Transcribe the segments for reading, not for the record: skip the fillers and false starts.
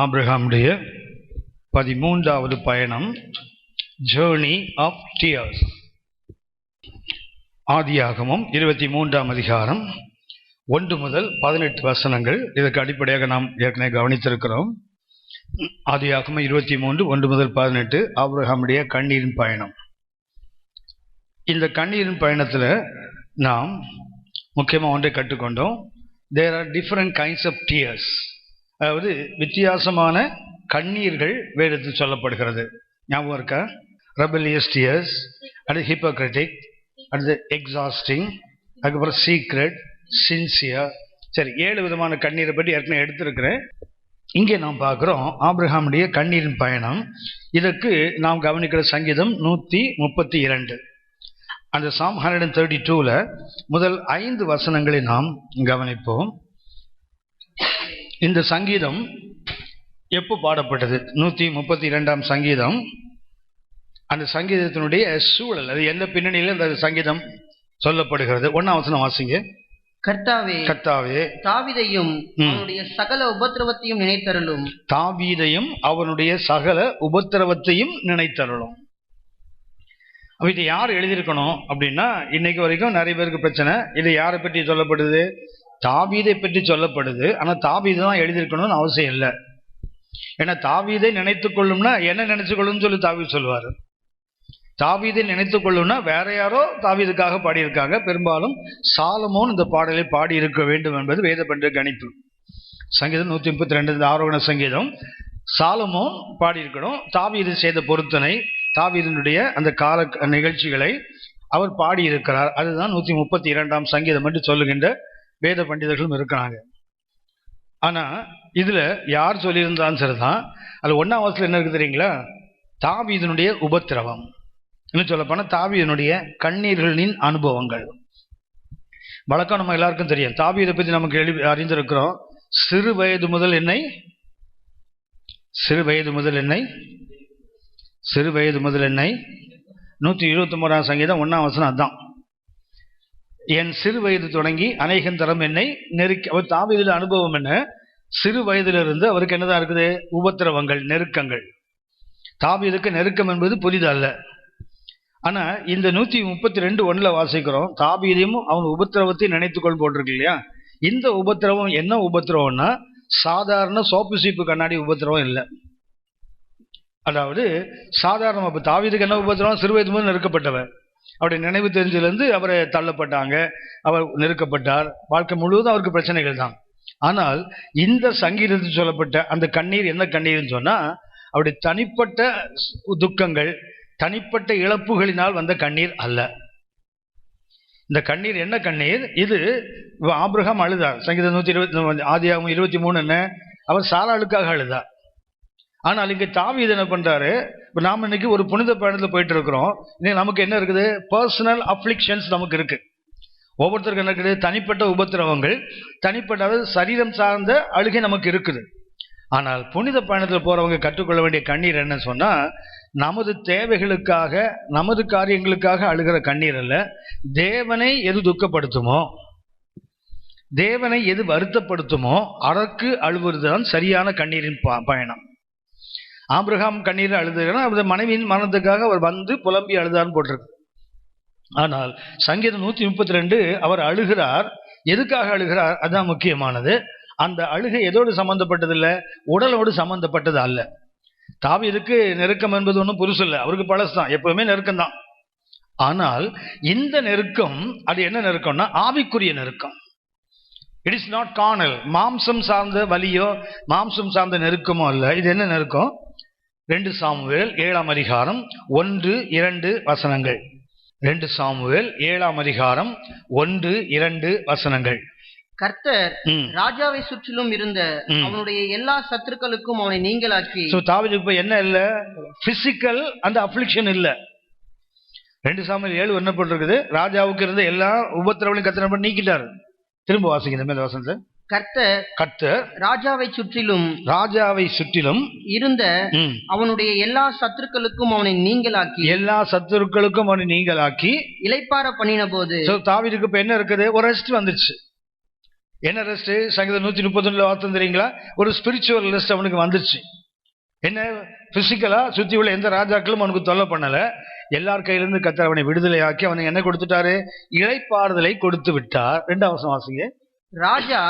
ஆபிரகாமுடைய 13வது பயணம், journey of tears. ஆதியாகமம் 23ஆம் அதிகாரம் 1 முதல் 18 வசனங்கள். இதற்கு அடிப்படையாக நாம் ஏற்கனவே கவனித்திருக்கிறோம். ஆதியாகமம் 23 1 முதல் 18 ஆபிரகாமுடைய கண்ணீரின் பயணம். இந்த கண்ணீரின் பயணத்தில் நாம் முக்கியமாக ஒன்றை கற்றுக்கொண்டோம். There are different kinds of tears, அதாவது வித்தியாசமான கண்ணீர்கள் வேதத்தில் சொல்லப்படுகிறது. ஞாபகம் இருக்கா? ரெபலியஸ் டியர்ஸ், அது ஹிப்போக்ரட்டிக், அது எக்ஸாஸ்டிங், அதுக்கப்புறம் சீக்ரெட், சின்சியர். சரி, 7 விதமான கண்ணீரை பற்றி ஏற்கனவே எடுத்திருக்கிறேன். இங்கே நாம் பார்க்குறோம் ஆபிரகாமுடைய கண்ணீரின் பயணம். இதற்கு நாம் கவனிக்கிற சங்கீதம் 132. அந்த சாம் 132ல் முதல் 5 வசனங்களை நாம் கவனிப்போம். இந்த சங்கீதம் எப்போ பாடப்பட்டது? 132ஆம் சங்கீதம். அந்த சங்கீதத்தினுடைய சூழல், அது எந்த பின்னணியில் அந்த சங்கீதம் சொல்லப்படுகிறது? 1ஆம் வசனம் வாசிங்க. கர்த்தாவே, கர்த்தாவே, தாவீதையும் அவனுடைய சகல உபத்திரவத்தையும் நினைத்தருளும். தாவீதையும் அவனுடைய சகல உபத்திரவத்தையும் நினைத்தருளும். இது யார் எழுதியிருக்கணும் அப்படின்னா, இன்னைக்கு வரைக்கும் நிறைய பேருக்கு பிரச்சனை. இது யாரை பற்றி சொல்லப்படுது? தாவீதை பற்றி சொல்லப்படுது. ஆனால் தாவீது தான் எழுதியிருக்கணும்னு அவசியம் இல்லை. ஏன்னா தாவீதை நினைத்து கொள்ளும்னா என்ன நினைச்சு கொள்ளும்னு சொல்லி தாவீது சொல்லுவார். தாவீதை நினைத்து கொள்ளும்னா வேற யாரோ தாவீதுக்காக பாடியிருக்காங்க. பெரும்பாலும் சாலமோன் இந்த பாடலை பாடி இருக்க வேண்டும் என்பது வேத பண்டித கணிப்பு. சங்கீதம் 132 ஆரோகண சங்கீதம் சாலமோன் பாடியிருக்கணும். தாவீது செய்த பொருத்தனை, தாவீதினுடைய அந்த கால நிகழ்ச்சிகளை அவர் பாடியிருக்கிறார். அதுதான் 132ஆம் சங்கீதம் என்று சொல்லுகின்ற வேத பண்டிதர்களும் இருக்கிறாங்க. ஆனால் இதில் யார் சொல்லியிருந்தாலும் சரிதான். அது 1ஆம் வசனத்தில் என்ன இருக்குது தெரியுங்களா? தாவீதினுடைய உபத்திரவம். இன்னும் சொல்லப்போனால் தாவீதினுடைய கண்ணீர்களின் அனுபவங்கள். வழக்கம் நம்ம எல்லாருக்கும் தெரியும். தாவீதை பற்றி நமக்கு அறிந்திருக்கிறோம். சிறு வயது முதல் என்னை 121ஆம் சங்கீதம் 1ஆம் வசனம் அதுதான். என் சிறு வயது தொடங்கி அநேகந்தரம் என்னை நெருக்கி. அவர் தாவீதில் அனுபவம் என்ன? சிறு வயதிலிருந்து அவருக்கு என்னதான் இருக்குது? உபத்திரவங்கள், நெருக்கங்கள். தாவீதுக்கு நெருக்கம் என்பது புதிதல்ல. ஆனால் இந்த 132:1 வாசிக்கிறோம், தாவீதையும் அவன் உபத்திரவத்தை நினைத்துக்கொள் போட்டிருக்கு இல்லையா? இந்த உபத்திரவம் என்ன உபத்திரவம்னா, சாதாரண சோப்பு சீப்பு கண்ணாடி உபத்திரவம் இல்லை. அதாவது சாதாரண இப்போ தாவீதுக்கு என்ன உபத்திரவம்? சிறு வயது முதல் நெருக்கப்பட்டவர். அவருடைய நினைவு தெரிஞ்சிலிருந்து அவரை தள்ளப்பட்டாங்க, அவர் நெருக்கப்பட்டார். வாழ்க்கை முழுவதும் அவருக்கு பிரச்சனைகள் தான். ஆனால் இந்த சங்கீதத்தில் சொல்லப்பட்ட அந்த கண்ணீர் என்ன கண்ணீர்னு சொன்னால், அவருடைய தனிப்பட்ட துக்கங்கள், தனிப்பட்ட இழப்புகளினால் வந்த கண்ணீர் அல்ல. இந்த கண்ணீர் என்ன கண்ணீர்? இது ஆபிரகாம் அழுதார். சங்கீதம் 120 ஆதியாகமம் 23 என்ன? அவர் சாராளுக்காக அழுதார். ஆனால் இங்கே தாவீது என்ன பண்றாரு? இப்போ நாம் இன்னைக்கு ஒரு புனித பயணத்தில் போயிட்டு இருக்கிறோம். இன்னைக்கு நமக்கு என்ன இருக்குது? பர்சனல் அஃப்ளிக்ஷன்ஸ் நமக்கு இருக்கு. ஒவ்வொருத்தருக்கு என்ன இருக்குது? தனிப்பட்ட உபத்திரவங்கள், தனிப்பட்ட சரீரம் சார்ந்த அழுகை நமக்கு இருக்குது. ஆனால் புனித பயணத்தில் போறவங்க கற்றுக்கொள்ள வேண்டிய கண்ணீர் என்ன சொன்னா, நமது தேவைகளுக்காக, நமது காரியங்களுக்காக அழுகிற கண்ணீர் அல்ல. தேவனை எது துக்கப்படுத்துமோ, தேவனை எது வருத்தப்படுத்துமோ அதற்கு அழுவுறதுதான் சரியான கண்ணீரின் பயணம். ஆபிரகாம் கண்ணீர் அழுதுனா அவரது மனைவியின் மரணத்துக்காக அவர் வந்து புலம்பி அழுதான்னு போட்டிருக்கு. ஆனால் சங்கீதம் 132 அவர் அழுகிறார். எதுக்காக அழுகிறார்? அதுதான் முக்கியமானது. அந்த அழுகை எதோடு சம்பந்தப்பட்டது இல்லை, உடலோடு சம்பந்தப்பட்டது அல்ல. தாவீதுக்கு நெருக்கம் என்பது ஒன்றும் புதுசு இல்லை, அவருக்கு பழசுதான், எப்பவுமே நெருக்கம்தான். ஆனால் இந்த நெருக்கம் அது என்ன நெருக்கம்னா ஆவிக்குரிய நெருக்கம். இட் இஸ் நாட் கார்னல், மாம்சம் சார்ந்த வலியோ மாம்சம் சார்ந்த நெருக்கமோ அல்ல. இது என்ன நெருக்கம்? 2 சாமுவேல் 7ஆம் அதிகாரம் 1-2 வசனங்கள். 2 சாமுவேல் 7ஆம் அதிகாரம் 1-2 வசனங்கள். கர்த்தர் ராஜாவை சுற்றிலும் இருந்த அவனுடைய எல்லா சத்துருக்களுக்கும் அவனை நீங்களாக்கி. தாவீதுக்கு இப்ப என்ன இல்ல? பிசிக்கல் அந்த அஃப்ளிக்ஷன் இல்ல. 2 சாமுவேல் 7 என்ன போட்டிருக்குது? ராஜாவுக்கு இருந்த எல்லா உபத்திரவங்களையும் கர்த்தர் நீக்கிட்டார். திரும்ப வாசிங்க இந்த வசனத்தை. கர்த்தர் ராஜாவை சுற்றிலும் இருந்த அவனுடைய எல்லா சத்துருக்களுக்கும் அவனை நீங்களாக்கி இளைப்பாற பண்ணின போது. தாவீதுக்கு இப்ப என்ன இருக்குது? ஒரு ரெஸ்ட் வந்துருச்சு. என்ன ரெஸ்ட்? சங்கீதம் 131 வார்த்தை தெரியுங்களா? ஒரு ஸ்பிரிச்சுவல் ரெஸ்ட் அவனுக்கு வந்துருச்சு. என்ன? பிசிக்கலா சுத்தி உள்ள எந்த ராஜாக்களும் அவனுக்கு தொல்லை பண்ணல. எல்லார் கையிலிருந்து கர்த்தர் அவனை விடுதலை ஆக்கி அவனுக்கு என்ன கொடுத்துட்டாரு? இளைப்பாறுதலை கொடுத்து விட்டார். 2ஆம் வசனம் வாசிங்க. ராஜா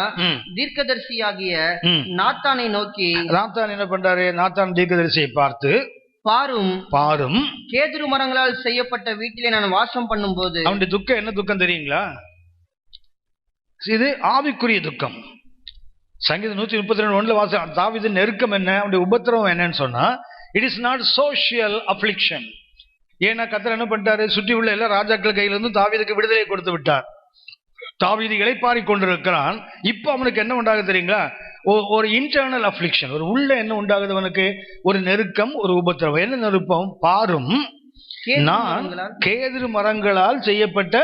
தீர்க்கதரிசியாகிய நாத்தானை நோக்கி, நாத்தான் என்ன பண்றாரு? நாத்தான் தீர்க்கதரிசியை பார்த்து, பாரும் கேதுரு மரங்களால் செய்யப்பட்ட வீட்டிலே நான் வாசம் பண்ணும் போது. அவனுடைய துக்கம் என்ன துக்கம் தெரியுங்களா? இது ஆவிக்குரிய துக்கம். சங்கீதம் 132:1 வாசம். தாவீது நெருக்கம் என்ன, அவனுடைய உபத்திரவம் என்னன்னு சொன்னா, it is not social affliction. ஏன்னா கர்த்தர் என்ன பண்ணிட்டாரு? சுற்றி உள்ள எல்லா ராஜாக்கள் கையிலிருந்து தாவீதுக்கு விடுதலை கொடுத்து விட்டார். தாவீது இளைப்பாரி கொண்டிருக்கிறான். இப்ப அவனுக்கு என்ன உண்டாகுது தெரியுங்களா? ஒரு இன்டர்னல் அஃப்ளிக்ஷன். ஒரு உள்ள என்ன உண்டாகுது அவனுக்கு? ஒரு நெருக்கம், ஒரு உபத்திரவம். என்ன நெருக்கம்? பாரும் நான் கேதுரு மரங்களால் செய்யப்பட்ட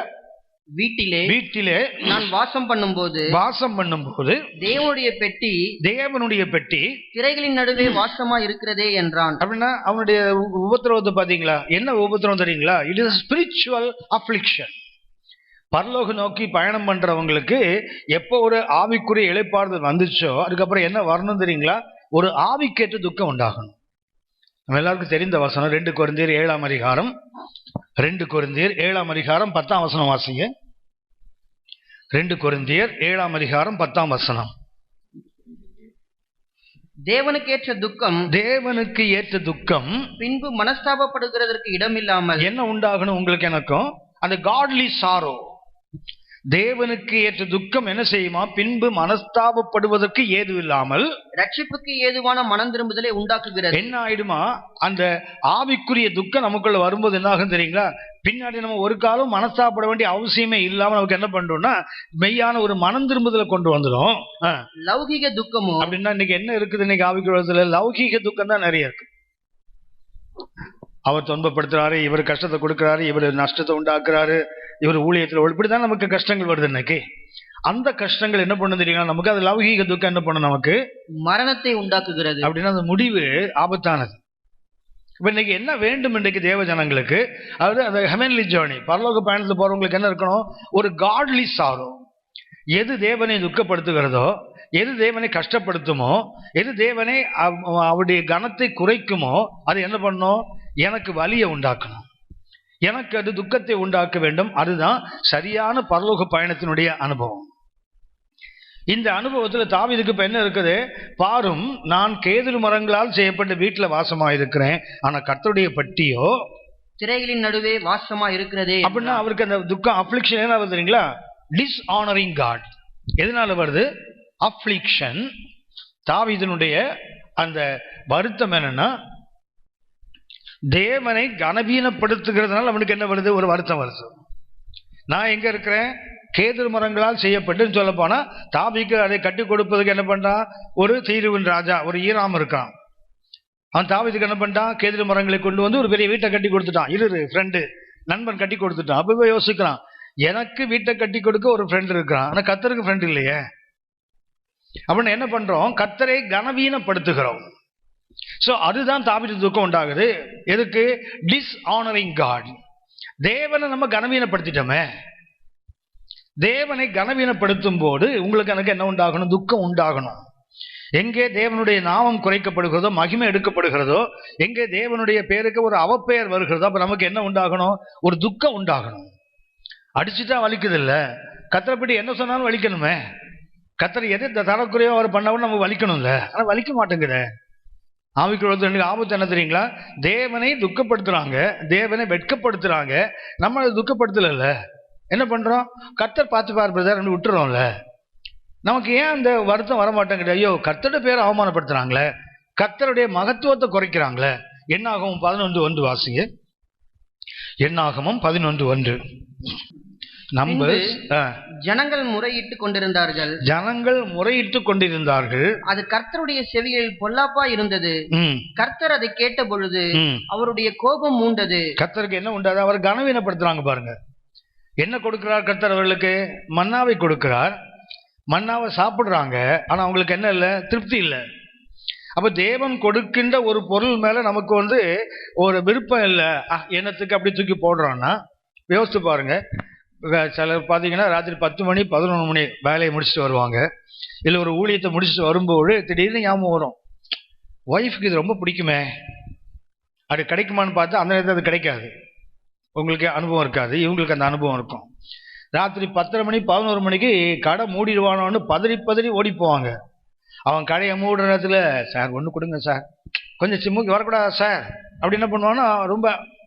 வீட்டிலே நான் வாசம் பண்ணும்போது தேவனுடைய பெட்டி திரைகளின் நடுவே வாசமா இருக்கிறதே என்றான். அப்படின்னா அவனுடைய உபத்திரவத்தை பாத்தீங்களா? என்ன உபத்திரவம் தெரியுங்களா? It is spiritual affliction. பரலோக நோக்கி பயணம் பண்றவங்களுக்கு எப்போ ஒரு ஆவிக்குரிய இளைப்பாறுதல் வந்துச்சோ அதுக்கப்புறம் என்ன வரணும் தெரியுங்களா? ஒரு ஆவிக்கேற்ற துக்கம் உண்டாகணும். நம்ம எல்லாருக்கும் தெரிந்த வசனம் 2 கொரிந்தியர் 7ஆம் அதிகாரம் 10ஆம் வசனம் வாசிங்க. 2 கொரிந்தியர் 7ஆம் அதிகாரம் 10ஆம் வசனம். தேவனுக்கு ஏற்ற துக்கம் பின்பு மனஸ்தாபப்படுகிறதற்கு இடமில்லாமல் என்ன உண்டாகணும்? உங்களுக்கு எனக்கும் அந்த காட்லி சாரோ, தேவனுக்கு ஏற்ற துக்கம் என்ன செய்யுமா? பின்பு மனஸ்தாபப்படுவதற்கு ஏது இல்லாமல் ரட்சிப்புக்கு ஏதுவான மனம் திரும்புதலை உண்டாக்குகிறது. என்ன ஆயிடுமா? அந்த ஆவிக்குரிய துக்கம் நமக்குள்ள வரும்போது என்ன ஆகும் தெரியுங்களா? பின்னாடி நம்ம ஒரு காலம் மனஸ்தாபப்பட வேண்டிய அவசியமே இல்லாம நமக்கு என்ன பண்றோம்னா மெய்யான ஒரு மனம் திரும்புதலை கொண்டு வந்துடும். லௌகிக துக்கமும் அப்படின்னா இன்னைக்கு என்ன இருக்குது? இன்னைக்கு ஆவிக்குள்ள லௌகிக துக்கம் தான் நிறைய இருக்கு. அவர் துன்பப்படுத்துறாரு, இவர் கஷ்டத்தை கொடுக்கிறாரு, இவர் நஷ்டத்தை உண்டாக்குறாரு, இவர் ஊழியத்தில் இப்படிதான் நமக்கு கஷ்டங்கள் வருது. இன்னைக்கு அந்த கஷ்டங்கள் என்ன பண்ண தெரியுங்களா? நமக்கு அது லௌகீக துக்கம் என்ன பண்ணும்? நமக்கு மரணத்தை உண்டாக்குகிறது. அப்படின்னா அந்த முடிவு ஆபத்தானது. இப்ப இன்னைக்கு என்ன வேண்டும் இன்றைக்கு தேவ ஜனங்களுக்கு? அதாவது அந்த ஹெவன்லி ஜர்னி, பரலோக பயணத்தில் போறவங்களுக்கு என்ன இருக்கணும்? ஒரு காட்லி சாரோ. எது தேவனை துக்கப்படுத்துகிறதோ, எது தேவனை கஷ்டப்படுத்துமோ, எது தேவனை அவருடைய கனத்தை குறைக்குமோ அது என்ன பண்ணும்? எனக்கு வலியை உண்டாக்கணும், எனக்கு அது துக்கத்தை உண்டாக்க வேண்டும். அதுதான் சரியான பரலோக பயணத்தினுடைய அனுபவம். இந்த அனுபவத்தில் தாவீதுக்கு இப்ப என்ன இருக்குது? பாரும் நான் கேதுரு மரங்களால் செய்யப்பட்ட வீட்டுல வாசமா இருக்கிறேன், ஆனா கர்த்தருடைய பட்டியோ திரைகளின் நடுவே வாசமா இருக்கிறதே. அப்படின்னா அவருக்கு அந்த துக்கம் அஃப்ளிக்ஷன் என்ன வருது தெரியுங்களா? Dishonouring God. எதனால வருது? அஃப்ளிக்ஷன். தாவீதினுடைய அந்த வருத்தம் என்னன்னா தேவனை கனவீனப்படுத்துகிறதுனால அவனுக்கு என்ன வருது? ஒரு வருத்தம் வருது. நான் எங்க இருக்கிறேன்? கேதுரு மரங்களால் செய்யப்பட்டு சொல்ல போனா தாவீதுக்கு அதை கட்டி கொடுப்பதுக்கு என்ன பண்றான்? ஒரு தீருவின் ராஜா, ஒரு ஈராம் இருக்கான். அவன் தாவீதுக்கு என்ன பண்ணிட்டான்? கேதுரு மரங்களை கொண்டு வந்து ஒரு பெரிய வீட்டை கட்டி கொடுத்துட்டான். ஃப்ரெண்டு நண்பன் கட்டி கொடுத்துட்டான். அப்பவே யோசிக்கிறான், எனக்கு வீட்டை கட்டி கொடுக்க ஒரு ஃப்ரெண்ட் இருக்கிறான், ஆனா கர்த்தருக்கு ஃப்ரெண்ட் இல்லையே. அப்படின்னு என்ன பண்றோம்? கர்த்தரை கனவீனப்படுத்துகிறோம். சோ அதுதான் தாவீது துக்கம் உண்டாகுது. எதுக்கு? Dishonouring God. தேவனை நம்ம கனவீனப்படுத்திட்டோமே. தேவனை கனவீனப்படுத்தும் போது உங்களுக்கு எனக்கு என்ன உண்டாகணும்? துக்கம் உண்டாகணும். எங்கே தேவனுடைய நாமம் குறைக்கப்படுகிறதோ, மகிமை எடுக்கப்படுகிறதோ, எங்கே தேவனுடைய பேருக்கு ஒரு அவப்பெயர் வருகிறதோ, அப்ப நமக்கு என்ன உண்டாகணும்? ஒரு துக்கம் உண்டாகணும். அடிச்சுட்டா வலிக்குது இல்ல, கத்தரைப்படி என்ன சொன்னாலும் வலிக்கணுமே. கத்தரை எது தரக்குறையோ அவர் பண்ணவும் நம்ம வலிக்கணும்ல, ஆனா வலிக்க மாட்டேங்குது. ஆவிக்குள்ள ஆபத்து என்ன தெரியுங்களா? தேவனை துக்கப்படுத்துறாங்க, தேவனை வெட்கப்படுத்துறாங்க, நம்ம அதை துக்கப்படுத்தல. என்ன பண்றோம்? கர்த்தர் பார்த்துப்பார் பிரதர் விட்டுறோம்ல. நமக்கு ஏன் அந்த வருத்தம் வரமாட்டேங்குது? ஐயோ கர்த்தருடைய பேரை அவமானப்படுத்துறாங்களே, கர்த்தருடைய மகத்துவத்தை குறைக்கிறாங்களே. என்னாகமம் 11:1 வாசிங்க. என்னாகமம் 11:1. ஜனங்கள் முறையிட்டு கொண்டிருந்தார்கள். அது கர்த்தருடைய செவிகளில் பொல்லாப்பா இருந்தது. கர்த்தர் அதை கேட்ட பொழுது அவருடைய கோபம் மூண்டது. கர்த்தருக்கு என்ன உண்டாது? அவர் கனவீனப்படுத்துறாங்க பாருங்க. என்ன கொடுக்கிறார் கர்த்தர்? அவர்களுக்கு மன்னாவை கொடுக்கிறார். மன்னாவை சாப்பிடுறாங்க, ஆனா அவங்களுக்கு என்ன இல்லை? திருப்தி இல்லை. அப்ப தேவன் கொடுக்கின்ற ஒரு பொருள் மேல நமக்கு ஒரு விருப்பம் இல்லை. என்னத்துக்கு அப்படி தூக்கி போடுறான்னா யோசிச்சு பாருங்க. சிலர் பார்த்தீங்கன்னா ராத்திரி 10 மணி 11 மணி வேலையை முடிச்சுட்டு வருவாங்க. இல்லை ஒரு ஊழியத்தை முடிச்சுட்டு வரும்போது திடீர்னு ஞாபகம் வரும், ஒய்ஃபுக்கு இது ரொம்ப பிடிக்குமே, அது கிடைக்குமான்னு பார்த்தா அந்த நேரத்தில் அது கிடைக்காது. உங்களுக்கு அனுபவம் இருக்காது, இவங்களுக்கு அந்த அனுபவம் இருக்கும். ராத்திரி 10:30 மணி 11 மணிக்கு கடை மூடிடுவானோன்னு பதறி ஓடி போவாங்க. அவன் கடையை மூடுற நேரத்தில், சார் ஒன்று கொடுங்க சார், கொஞ்சம் சிம்முக்கு வரக்கூடாதா சார் அப்படி என்ன பண்ணுவான்னா, ரொம்ப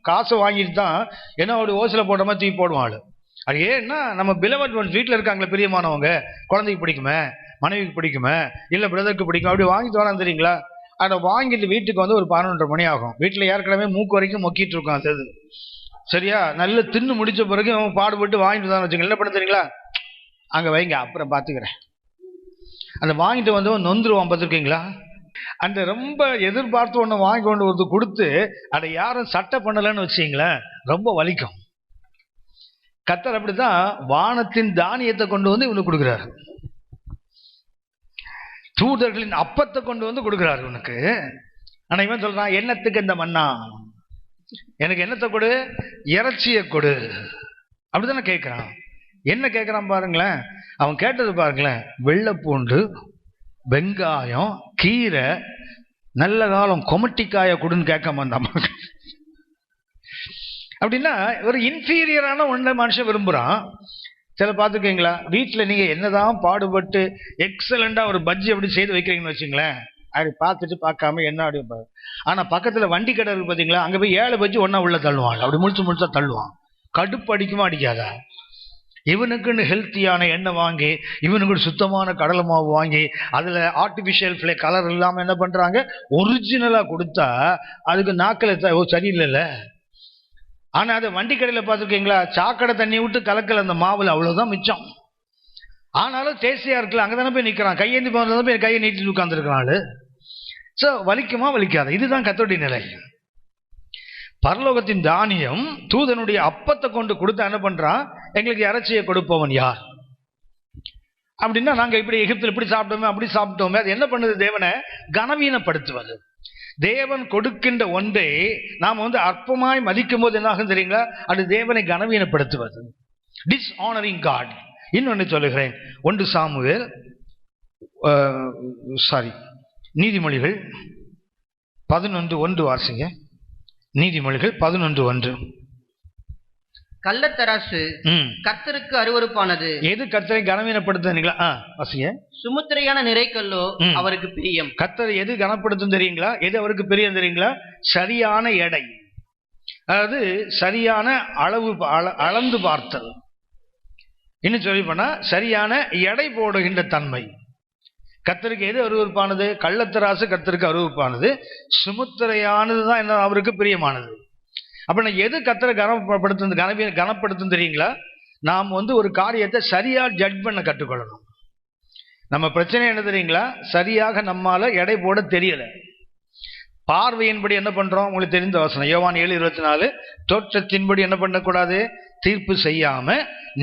காசை வாங்கிட்டு தான் ஏன்னா அவருடைய ஓசில் போட்ட மாதிரி தூக்கி போடுவாள். அது ஏன்னா நம்ம பிலவட் ஒன்ஸ் வீட்டில் இருக்காங்களே பிரியமானவங்க, குழந்தைக்கு பிடிக்குமே, மனைவிக்கு பிடிக்குமே, இல்லை பிரதருக்கு பிடிக்கும், அப்படி வாங்கிட்டு வரலாம் தெரியுங்களா. அதை வாங்கிட்டு வீட்டுக்கு வந்து ஒரு 11:30 மணி ஆகும். வீட்டில் ஏற்கனவே மூக்கு வரைக்கும் மொக்கிட்டு இருக்கும் அது. சரியா, நல்ல தின்னு முடிச்ச பிறகு அவன் பாடுபட்டு வாங்கிட்டு தான் வச்சுங்க. என்ன பண்ண தெரியுங்களா, அங்கே வைங்க அப்புறம் பார்த்துக்கிறேன். அந்த வாங்கிட்டு வந்தவன் நொந்துருவான் பார்த்துருக்கீங்களா. அந்த ரொம்ப எதிர்பார்த்து ஒன்று வாங்கி கொண்டு வந்து கொடுத்து அதை யாரும் சட்டை பண்ணலைன்னு வச்சிங்களேன், ரொம்ப வலிக்கும். கர்த்தர் அப்படிதான் வானத்தின் தானியத்தை கொண்டு வந்து இவனுக்கு கொடுக்குறாரு, தூதர்களின் அப்பத்தை கொண்டு வந்து கொடுக்குறாரு இவனுக்கு. ஆனா இவன் சொல்றான், என்னத்துக்கு இந்த மன்னா, எனக்கு என்னத்தை கொடு, இறைச்சியை கொடு அப்படித்தானே கேட்கிறான். என்ன கேட்கிறான் பாருங்களேன், அவன் கேட்டது பாருங்களேன், வெள்ளைப்பூண்டு, வெங்காயம், கீரை, நல்ல காலம் கொமட்டிக்காய கொடுன்னு கேட்காம வந்தான். அப்படின்னா ஒரு இன்ஃபீரியரான ஒன்றை மனுஷன் விரும்புகிறான். சில பார்த்துருக்கீங்களா, வீட்டில் நீங்கள் என்னதான் பாடுபட்டு எக்ஸலண்டாக ஒரு பஜ்ஜி அப்படி செய்து வைக்கிறீங்கன்னு வச்சுங்களேன், அப்படி பார்த்துட்டு பார்க்காம என்ன அப்படி. ஆனால் பக்கத்தில் வண்டி கடை இருக்கு பார்த்தீங்களா, அங்கே போய் 7 பஜ்ஜி ஒன்றா உள்ள தள்ளுவாங்க, அப்படி முழுசா தள்ளுவான். கடுப்பு அடிக்குமா அடிக்காதா. இவனுக்குன்னு ஹெல்த்தியான எண்ணெய் வாங்கி, இவனுக்கு சுத்தமான கடலை மாவு வாங்கி, அதில் ஆர்டிஃபிஷியல் ஃப்ளே கலர் இல்லாமல் என்ன பண்ணுறாங்க, ஒரிஜினலாக கொடுத்தா அதுக்கு நாக்கில் சரியில்லைல்ல. ஆனால் அது வண்டி கடையில் பார்த்துருக்கீங்களா, சாக்கடை தண்ணி விட்டு கலக்கல அந்த மாவில், அவ்வளோதான் மிச்சம். ஆனாலும் டேஸ்டியாக இருக்குல்ல, அங்கே தானே போய் நிற்கிறான், கையேந்தி போனது போய் கையை நீட்டிட்டு உட்காந்துருக்கிறாள். ஸோ வலிக்குமா வலிக்காது. இதுதான் கர்த்தருடைய நிலை. பரலோகத்தின் தானியம் தூதனுடைய அப்பத்தை கொண்டு கொடுத்தா என்ன பண்றான், எங்களுக்கு இறைச்சியை கொடுப்பவன் யார் அப்படின்னா, நாங்க இப்படி எகிப்தில் இப்படி சாப்பிட்டோமே அப்படி சாப்பிட்டோமே, அது என்ன பண்ணுது, தேவனை கனவீனப்படுத்துவது. தேவன் கொடுக்கின்ற ஒன்றை நாம் வந்து அற்பமாய் மதிக்கும் போது என்ன ஆகும் தெரியுங்களா, அது தேவனை கனவீனப்படுத்துவது, டிஸ்ஆனரிங் காட். இன்னொன்று சொல்லுகிறேன், 1 சாமுவேல் நீதிமொழிகள் 11:1 வாசிங்க. நீதிமொழிகள் 11:1. கள்ளத்தராசு கர்த்தருக்கு அருவருப்பானது. எது கர்த்தரை கனவீனப்படுத்துறீங்களா, வாசிங்க. சுமுத்திரையான நிறைக்கல்லோ அவருக்கு பிரியம். கர்த்தர் எது கனப்படுத்தும் தெரியுங்களா, எது அவருக்கு பிரியம் தெரியுங்களா, சரியான எடை, அதாவது சரியான அளவு, அளந்து பார்த்தல். இன்னும் சொல்லி போனா சரியான எடை போடுகின்ற தன்மை. கர்த்தருக்கு எது அருவருப்பானது, கள்ளத்தராசு கர்த்தருக்கு அருவருப்பானது, சுமுத்திரையானது தான் என்ன அவருக்கு பிரியமானது. அப்ப நான் எது கர்த்தரை கனப்படுத்தும் தெரியுங்களா, நாம் வந்து ஒரு காரியத்தை சரியா ஜட்ஜ் பண்ண கற்றுக்கொள்ளணும். நம்ம பிரச்சனை என்ன தெரியுங்களா, சரியாக நம்மால எடை போட தெரியல. பார்வையின்படி என்ன பண்றோம், உங்களுக்கு தெரிந்த வசனம் யோவான் 7:24, தோற்றத்தின்படி என்ன பண்ணக்கூடாது, தீர்ப்பு செய்யாம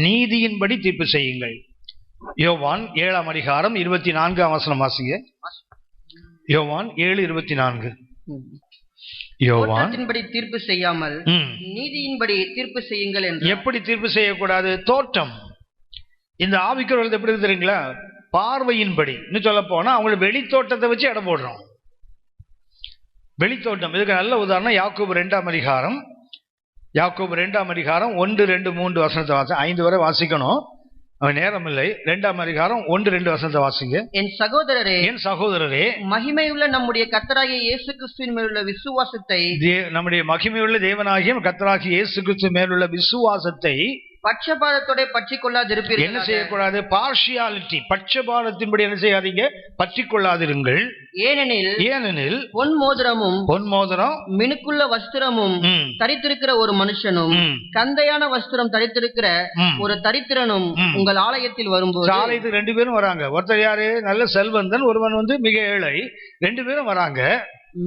நீதியின்படி தீர்ப்பு செய்யுங்கள். யோவான் 7:24 வசனம் வாசிங்க. யோவான் 7:24. யோவானின்படி தீர்ப்பு செய்யாமல் நீதியின்படி தீர்ப்பு செய்யுங்கள் என்று. எப்படி தீர்ப்பு செய்யக்கூடாது, தோற்றம். இந்த ஆவிக்குரியவர்கள் எப்படி தெரியுங்களா, பார்வையின்படி. இன்னும் சொல்ல போனா அவங்களை வெளித்தோட்டத்தை வச்சு எடை போடுறோம். வெளித்தோட்டம் இதுக்கு நல்ல உதாரணம் யாக்கோபு 2ஆம் அதிகாரம். யாக்கோபு 2ஆம் அதிகாரம் 1, 2, 3 வசனத்தை வாசி. 5 வரை வாசிக்கணும், நேரம் இல்லை. 2ஆம் அதிகாரம் 1, 2 வசனத்தை வாசிங்க. என் சகோதரரே, மகிமையுள்ள நம்முடைய கர்த்தராகிய இயேசு கிறிஸ்துவின் மேலுள்ள விசுவாசத்தை, நம்முடைய மகிமையுள்ள தேவனாகிய கர்த்தராகிய இயேசு கிறிஸ்து மேலுள்ள விசுவாசத்தை பட்சபாதத்தோட பற்றி கொள்ளாதிருப்பீர்கள். என்ன செய்யக்கூடாது, பார்ஷியாலிட்டி, பட்சபாதத்தின்படி என்ன செய்யாதீங்க, பற்றி கொள்ளாதிருங்கள். ஏனெனில் பொன் மோதிரம் மினுக்குள்ள வஸ்திரமும் தரித்திருக்கிற ஒரு மனுஷனும் கந்தையான வஸ்திரம் தரித்திருக்கிற ஒரு தரித்திரனும் உங்கள் ஆலயத்தில் வரும்போது. ஆலயத்துக்கு 2 பேரும் வராங்க. ஒருத்தர் யாரு, நல்ல செல்வந்தன், ஒருவன் வந்து மிக ஏழை. 2 பேரும் வராங்க.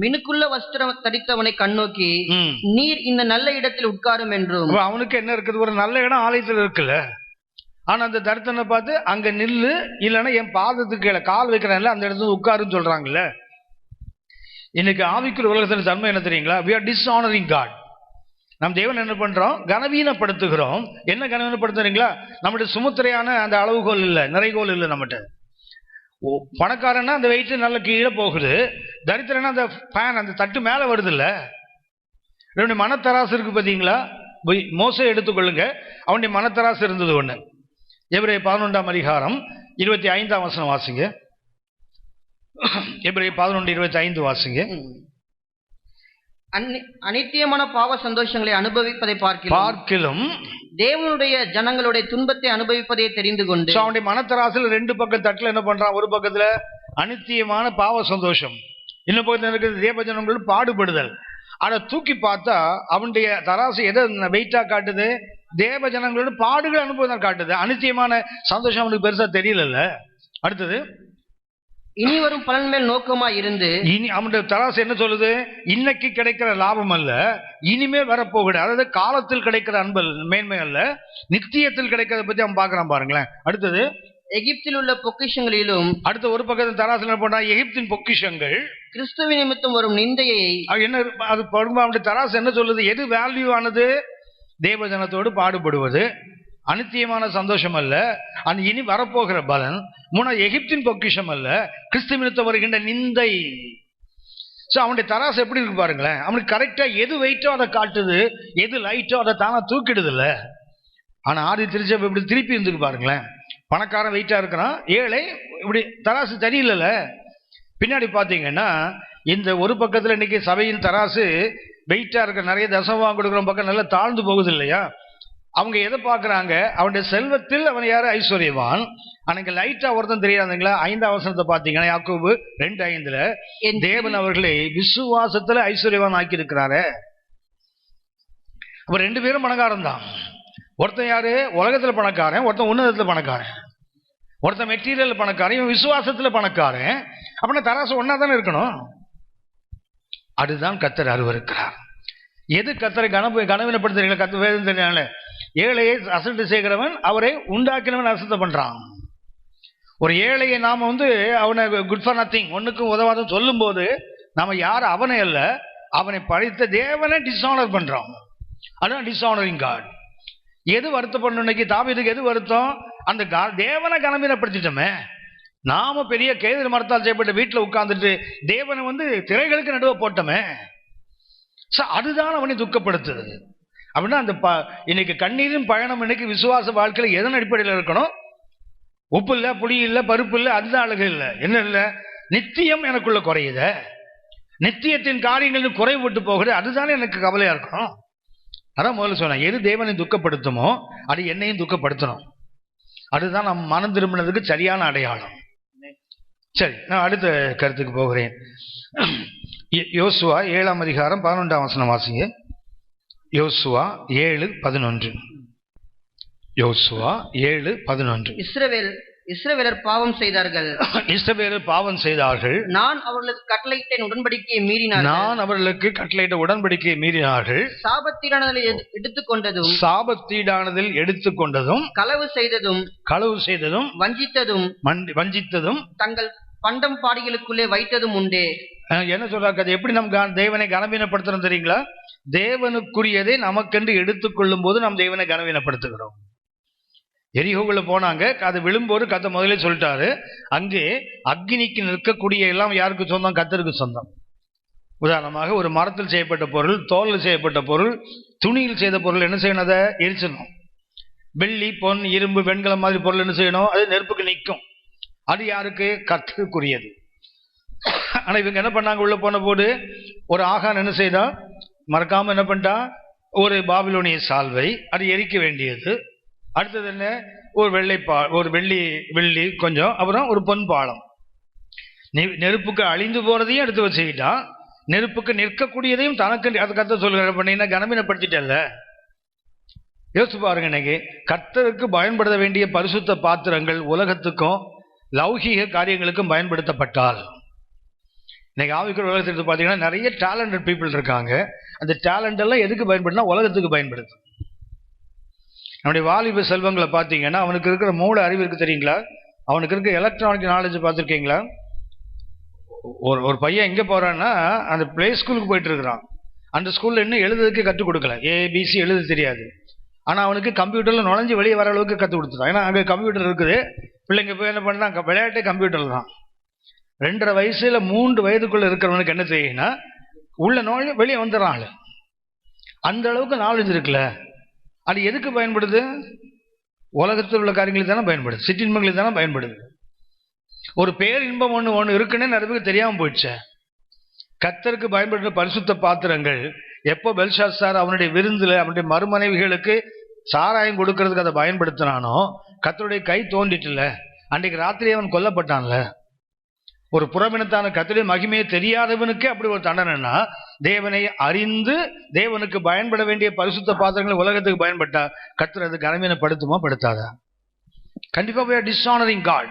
மினுக்குள்ள வஸ்திரம் தரித்தவனை கண்ணோக்கி, நீர் இந்த நல்ல இடத்தில் உட்காரும் என்றும். அவனுக்கு என்ன இருக்குது, ஒரு நல்ல இடம் ஆலயத்தில் இருக்குல்ல. ஆனா அந்த தரித்தனை பார்த்து அங்க நில்லு, இல்லைன்னா என் பாதத்துக்கு கீழே கால் வைக்கிறேன்ல அந்த இடத்துல உட்காருன்னு சொல்றாங்கல்ல. இன்னைக்கு ஆவிக்குரிய உலகத்தின் தன்மை என்ன தெரியுங்களா, we are dishonoring God. நாம் தேவன் என்ன பண்றோம்? கனவீனப்படுத்துகிறோம். என்ன கனவீனப்படுத்துறீங்களா? நம்முடைய சுமுத்திரையான அந்த அளவுகோல் இல்லை, நிறைகோல் இல்லை நம்மகிட்ட. பணக்காரன்னா அந்த வெயிட் நல்ல கீழே போகுது, தரித்திரனா அந்த ஃபேன் அந்த தட்டு மேலே வருது இல்லை. என்னுடைய மனத்தராசு இருக்கு பார்த்தீங்களா? மோசே எடுத்துக்கொள்ளுங்க, அவனுடைய மனத்தராசு இருந்தது ஒன்று. எபிரேயர் 11ஆம் அதிகாரம் 25ஆம் வசனம் வாசிங்க. எபிரேயர் 11:25 வாசிங்க. அநித்தியமான பாவ சந்தோஷங்களை அனுபவிப்பதை பார்க்கிலும் தேவனுடைய ஜனங்களுடைய துன்பத்தை அனுபவிப்பதை தெரிந்து கொண்டு, அவனுடைய மனத்தராசில் ரெண்டு பக்கம் தட்டுல என்ன பண்றான்? ஒரு பக்கத்துல அநித்தியமான பாவ சந்தோஷம், இன்னும் பக்கத்துல இருக்கிறது தேவ ஜனங்களோட பாடுபடுதல். அதை தூக்கி பார்த்தா அவனுடைய தராசு எதை வெயிட்டா காட்டுது? தேவ ஜனங்களோட பாடுகள் அனுபவம் காட்டுது. அநித்தியமான சந்தோஷம் அவனுக்கு பெருசா தெரியல. அடுத்தது, இனி வரும் பலன் மேல் நோக்கமா இருந்து, இனி அவனுடைய தராசு என்ன சொல்லுது? இன்னைக்கு கிடைக்கிற லாபம் அல்ல, இனிமேல் வரப்போகிற, அதாவது காலத்தில் கிடைக்கிற அன்பு மேன்மை அல்ல, நித்தியத்தில் கிடைக்கிறத பத்தி அவன் பாக்குறான் பாருங்களேன். அடுத்தது, எகிப்தில் உள்ள பொக்கிஷங்களிலும். அடுத்த ஒரு பக்கத்தில் தராசு என்ன பண்ணா? எகிப்தின் பொக்கிஷங்கள் கிறிஸ்துவின் நிமித்தம் வரும் நிந்தையை என்ன அது படுமா? அவனுடைய தராசு என்ன சொல்லுது? எது வேல்யூ ஆனது? தேவ ஜனத்தோடு பாடுபடுவது, அநித்தியமான சந்தோஷம் அல்ல, அது இனி வரப்போகிற பலன். மூணாவது, எகிப்தின் பொக்கிஷம் அல்ல, கிறிஸ்து நிமித்தம் வருகின்ற நிந்தை. ஸோ அவனுடைய தராசு எப்படி இருக்கு பாருங்களேன். அவனுக்கு கரெக்டா எது வெயிட்டோ அதை காட்டுது, எது லைட்டோ அதை தானே தூக்கிடுது இல்லை. ஆனா ஆதி திருச்சபை இப்படி திருப்பி இருந்துக்கு பாருங்களேன். பணக்காரன் வெயிட்டா இருக்கிறான், ஏழை இப்படி தராசு சரியில்லைல்ல. பின்னாடி பார்த்தீங்கன்னா இந்த ஒரு பக்கத்தில் இன்னைக்கு சபையின் தராசு வெயிட்டா இருக்க, நிறைய தசமம் கொடுக்குற பக்கம் நல்லா தாழ்ந்து போகுது இல்லையா? அவங்க எதை பார்க்குறாங்க? அவனுடைய செல்வத்தில் அவன் யாரு? ஐஸ்வர்யவான். அன்னைக்கு லைட்டா ஒருத்தன் தெரியாதுங்களா? 5ஆம் வசனத்தை பார்த்தீங்கன்னா யாக்கோபு 2:5, தேவன் அவர்களை விசுவாசத்துல ஐஸ்வர்யவான் ஆக்கி இருக்கிறாரு. அப்ப ரெண்டு பேரும் பணக்காரன் தான். ஒருத்தன் யாரு? உலகத்துல பணக்காரன், ஒருத்தன் உன்னதத்துல பணக்காரன். ஒருத்தன் மெட்டீரியல் பணக்காரன், இவன் விசுவாசத்துல பணக்காரன். அப்படின்னா தராசு ஒன்னா தானே இருக்கணும். அதுதான் கர்த்தர் அருவருக்கிறார். எது கர்த்தரை கனவீனப்படுத்துறீங்களா? கர்த்தர் வேதம் தெரியாத ஏழையை அசட்டை செய்கிறவன் அவரை உண்டாக்கினவன் அசட்டை பண்றான். ஒரு ஏழையை நாம அவனை குட் ஃபார் நத்திங், ஒன்னுக்கும் உதவாதும் சொல்லும் போது நாம யார்? அவனை அல்ல, அவனை படைத்த தேவனை டிஸ்ஆனர் பண்றோம். அதான் டிஸ்ஆனரிங் காட். எது வருத்தப்படணும் இன்னைக்கு தாவீதுக்கு? எது வருத்தம்? அந்த தேவனை கனவீனப்படுத்திட்டோமே. நாம பெரிய கேதுரு மரத்தால் செய்யப்பட்ட வீட்டில் உட்கார்ந்துட்டு தேவனை திரைகளுக்கு நடுவே போட்டோமே. அதுதான் அவனை துக்கப்படுத்துது. அப்படின்னா அந்த இன்னைக்கு கண்ணீரின் பயணம் இன்னைக்கு விசுவாச வாழ்க்கையில் எதன் அடிப்படையில் இருக்கணும்? உப்பு இல்லை, புளி இல்லை, பருப்பு இல்லை, அதுதான் அழகு இல்லை. என்ன இல்லை? நித்தியம் எனக்குள்ள குறையுத, நித்தியத்தின் காரியங்கள் குறைவிட்டு போகுது, அதுதானே எனக்கு கவலையா இருக்கணும். அதான் முதல்ல சொன்னேன், எது தேவனை துக்கப்படுத்துமோ அது என்னையும் துக்கப்படுத்தணும். அதுதான் நம்ம மனம் திரும்பினதுக்கு சரியான அடையாளம். சரி, நான் அடுத்த கருத்துக்கு போகிறேன். யோசுவா 7ஆம் அதிகாரம் 11ஆம் வசனம் வாசிங்க. யோசுவா 7:11. யோசுவா 7:11. இஸ்ரவேலர் பாவம் செய்தார்கள். இஸ்ரவேலர் பாவம் செய்தார்கள். நான் அவர்களுக்கு கட்டளையிட்ட உடன்படிக்கையை மீறினார்கள். சாபத்தீடானதில் எடுத்துக்கொண்டதும் களவு செய்ததும் வஞ்சித்ததும் தங்கள் பண்டம் பாடிகளுக்குள்ளே வைத்ததும் உண்டே. என்ன சொல்றாங்க? அது எப்படி நம்ம தேவனை கனவீனப்படுத்துறோம் தெரியுங்களா? தேவனுக்குரியதை நமக்கென்று எடுத்துக்கொள்ளும் போது நாம் தேவனை கனவீனப்படுத்துகிறோம். எரிகோவுல போனாங்க, அது விழும்போது கர்த்தர் முதலே சொல்லிட்டாரு, அங்கே அக்னிக்கு நிற்கக்கூடிய எல்லாம் யாருக்கு சொந்தம்? கர்த்தருக்கு சொந்தம். உதாரணமாக ஒரு மரத்தில் செய்யப்பட்ட பொருள், தோலில் செய்யப்பட்ட பொருள், துணியில் செய்த பொருள் என்ன செய்யணும்? அதை எரிச்சிடணும். வெள்ளி, பொன், இரும்பு, வெண்கலம் மாதிரி பொருள் என்ன செய்யணும்? அது நெருப்புக்கு நிற்கும். அது யாருக்கு? கர்த்தருக்குரியது. ஆனா இவங்க என்ன பண்ணாங்க? உள்ள போன போது ஒரு ஆகான் என்ன செய்தா? மறக்காம என்ன பண்ணிட்டா? ஒரு பாபிலோனிய சால்வை, அது எரிக்க வேண்டியது. அடுத்தது என்ன? ஒரு ஒரு வெள்ளி கொஞ்சம், அப்புறம் ஒரு பொன் பாலம். நெருப்புக்கு அழிந்து போறதையும் எடுத்து வச்சுக்கிட்டான், நெருப்புக்கு நிற்கக்கூடியதையும் தனக்கு. அது கர்த்தர் சொல்லுங்க, பண்ணீங்கன்னா கனவீனப்படுத்திட்டல்ல. யோசிச்சு பாருங்க, இன்னைக்கு கர்த்தருக்கு பயன்படுத்த வேண்டிய பரிசுத்த பாத்திரங்கள் உலகத்துக்கும் லௌகீக காரியங்களுக்கும் பயன்படுத்தப்பட்டால், இன்னைக்கு ஆவிக்குரிய உலகத்தை எடுத்து பார்த்தீங்கன்னா நிறைய டேலண்டட் பீப்புள் இருக்காங்க. அந்த டேலண்ட் எல்லாம் எதுக்கு பயன்படுத்தினா? உலகத்துக்கு பயன்படுது. நம்முடைய வாலிப செல்வங்களை பார்த்தீங்கன்னா அவனுக்கு இருக்கிற மூளை அறிவு இருக்கு தெரியுங்களா? அவனுக்கு இருக்க எலக்ட்ரானிக் நாலேஜ் பார்த்துருக்கீங்களா? ஒரு பையன் எங்கே போறான்னா அந்த பிளே ஸ்கூலுக்கு போயிட்டு இருக்கிறான். அந்த ஸ்கூல்ல இன்னும் எழுதுறதுக்கு கற்றுக் கொடுக்கல, ஏபிசி எழுத தெரியாது. ஆனா அவனுக்கு கம்ப்யூட்டர்ல நுழைஞ்சு வெளியே வர அளவுக்கு கற்றுக் கொடுத்துட்டான். ஏன்னா அங்கே கம்ப்யூட்டர் இருக்குது. பிள்ளைங்க போய் என்ன பண்றாங்க, விளையாட்டு கம்ப்யூட்டர் தான். 2.5 வயசுல 3 வயதுக்குள்ள இருக்கிறவனுக்கு என்ன செய்யுன்னா உள்ள நோய் வெளியே வந்துடுறான். அந்த அளவுக்கு நாலேஜ் இருக்குல்ல. அது எதுக்கு பயன்படுது? உலகத்தில் உள்ள காரியங்களுக்கு தானே பயன்படுது, சிற்றின்பங்களுக்கு தானே பயன்படுது. ஒரு பேரின்பம் ஒன்று இருக்குன்னு நிறைய பேருக்கு தெரியாமல் போயிடுச்சு. கர்த்தருக்கு பயன்படுற பரிசுத்த பாத்திரங்கள் எப்போ பெல்ஷாத்சார் அவனுடைய விருந்துல அவனுடைய மறுமனைவிகளுக்கு சாராயம் கொடுக்கறதுக்கு அதை பயன்படுத்தினானோ, கர்த்தருடைய கை தோண்டிட்டுல. அன்றைக்கு ராத்திரி அவன் கொல்லப்பட்டான்ல. ஒரு புறமினத்தான கர்த்தருடைய மகிமையை தெரியாதவனுக்கே அப்படி ஒரு தண்டனைன்னா, தேவனை அறிந்து தேவனுக்கு பயன்பட வேண்டிய பரிசுத்த பாத்திரங்களை உலகத்துக்கு பயன்பட்டா கர்த்தர் அது கனவீனப்படுத்துமா படுத்தாதா? கண்டிப்பா we are dishonoring God.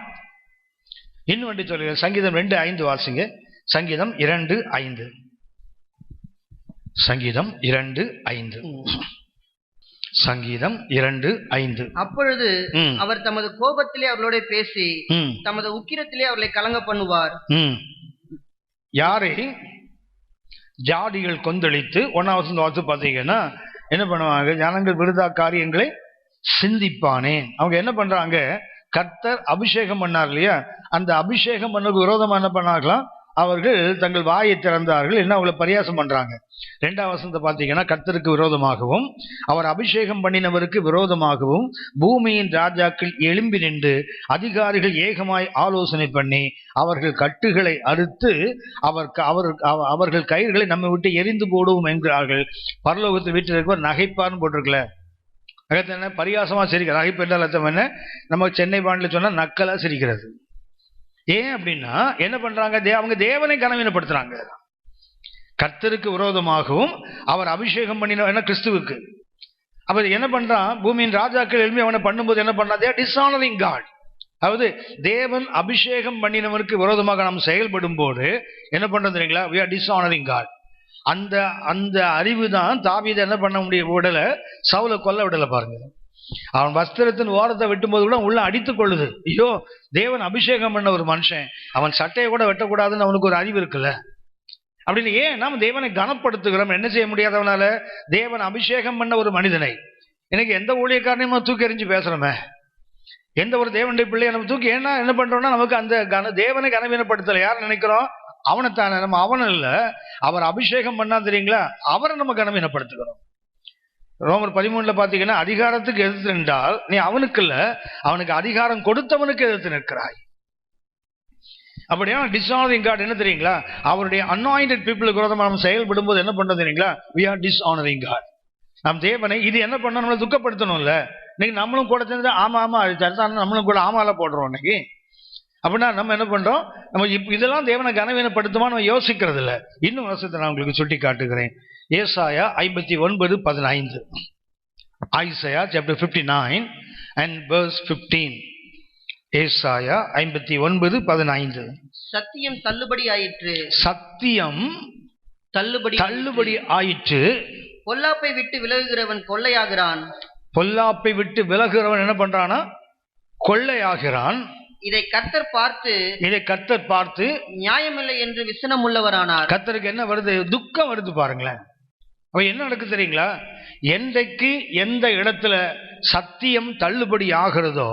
இன்னும் வண்டி சொல்லுங்க, சங்கீதம் 2:5 வாசிங்க. சங்கீதம் 2:5. சங்கீதம் 2:5. சங்கீதம் 2:5. அப்பொழுது அவர் தமது கோபத்திலே அவர்களோட பேசி தமது உக்கிரத்திலே அவர்களை கலங்க பண்ணுவார். யாரை? ஜாதிகள் கொந்தளித்து 1வது வார்த்தை பார்த்தீங்கன்னா என்ன பண்ணுவாங்க, ஜனங்கள் விருதா காரியங்களை சிந்திப்பானே. அவங்க என்ன பண்றாங்க, கர்த்தர் அபிஷேகம் பண்ணார் இல்லையா, அந்த அபிஷேகம் பண்ணதுக்கு விரோதமா என்ன பண்ணாங்களாம், அவர்கள் தங்கள் வாயை திறந்தார்கள். என்ன அவங்களை பரியாசம் பண்றாங்க. 2வது வசனத்தை பார்த்தீங்கன்னா கர்த்தருக்கு விரோதமாகவும் அவர் அபிஷேகம் பண்ணினவருக்கு விரோதமாகவும் பூமியின் ராஜாக்கள் எழும்பி நின்று அதிகாரிகள் ஏகமாய் ஆலோசனை பண்ணி அவர்கள் கட்டுகளை அறுத்து அவர்கள் கயிறுகளை நம்ம விட்டு எரிந்து போடுவோம் என்கிறார்கள். பரலோகத்தை வீட்டில் இருக்க நகைப்பார்னு போட்டிருக்கல, என்ன பரியாசமா சிரிக்கிற. நகைப்பு என்றால் அர்த்தம் என்ன? நம்ம சென்னை பாண்டில் சொன்னா நக்கலா சிரிக்கிறது. ஏன் அப்படின்னா என்ன பண்றாங்க, அவங்க தேவனை கனவீனப்படுத்துறாங்க. கர்த்தருக்கு விரோதமாகவும் அவர் அபிஷேகம் பண்ணின கிறிஸ்துவுக்கு அவர் என்ன பண்றான், பூமியின் ராஜாக்கள் எழுப்பி அவனை பண்ணும்போது என்ன பண்றான், they are dishonoring God. அதாவது தேவன் அபிஷேகம் பண்ணினவருக்கு விரோதமாக நாம் செயல்படும் போது என்ன பண்றது தெரியுங்களா, we are dishonoring God. அந்த அறிவு தான் தாவீதை என்ன பண்ண முடிய விடல, சவுலை கொல்ல விடல. பாருங்க, அவன் வஸ்திரத்தின் ஓரத்தை வெட்டும் போது கூட உள்ள அடித்துக் கொள்ளுது. ஐயோ, தேவன் அபிஷேகம் பண்ண ஒரு மனுஷன், அவன் சட்டையை கூட வெட்டக்கூடாதுன்னு அவனுக்கு ஒரு அறிவு இருக்குல்ல. அப்படின்னு ஏன் நாம் தேவனை கனப்படுத்துகிறோம்? என்ன செய்ய முடியாதவனால? தேவன் அபிஷேகம் பண்ண ஒரு மனிதனை எனக்கு எந்த ஊழியக்காரனையும் தூக்கி எறிஞ்சு பேசுறோமே, எந்த ஒரு தேவனுடைய பிள்ளையை நம்ம தூக்கி ஏன்னா என்ன பண்றோம்னா நமக்கு அந்த தேவனை கனவீனப்படுத்தல. யார் நினைக்கிறோம்? அவனைத்தானே. நம்ம அவனை இல்லை, அவர் அபிஷேகம் பண்ணா தெரியுங்களா, அவரை நம்ம கனவீனப்படுத்துகிறோம். ரோமர் 13 பார்த்தீங்கன்னா அதிகாரத்துக்கு எதிர்த்து நின்றால் நீ அவனுக்கு இல்ல, அவனுக்கு அதிகாரம் கொடுத்தவனுக்கு எதிர்த்து நிற்கிறாய். அப்படியா டிஸ்ஆனரிங் காட் என்ன தெரியுங்களா, அவருடைய அனாயிண்டட் பீப்புளுக்கு விரோதமாக நம்ம செயல்படும் போது என்ன பண்றது தெரியுங்களா, we are dishonoring God. நம் தேவனை இது என்ன பண்ண நம்மளை துக்கப்படுத்தணும்ல. இன்னைக்கு நம்மளும் கூட சேர்ந்து ஆமா நம்மளும் கூட ஆமால போடுறோம் இன்னைக்கு. அப்படின்னா நம்ம என்ன பண்றோம், நம்ம இதெல்லாம் தேவனை கனவீனப்படுத்துமா நம்ம யோசிக்கிறது இல்லை. இன்னும் வசனத்தை நான் உங்களுக்கு சுட்டி காட்டுகிறேன். ஏசாயா 59:15. Isaiah chapter 59 and verse 15. ஏசாயா 59:15. சத்தியம் தள்ளுபடி ஆயிற்று, சத்தியம் தள்ளுபடி ஆயிற்று. பொல்லாப்பை விட்டு விலகுகிறவன் கொள்ளையாகிறான். பொல்லாப்பை விட்டு விலகுகிறவன் என்ன பண்றானா, கொள்ளையாகிறான். இதை கர்த்தர் பார்த்து நியாயமில்லை என்று விசனம் உள்ளவரானார். கர்த்தருக்கு என்ன வருது, துக்கம் வருது. பாருங்களேன், அவ என்ன நடக்கு தெரியுங்களா, என்றைக்கு எந்த இடத்துல சத்தியம் தள்ளுபடி ஆகிறதோ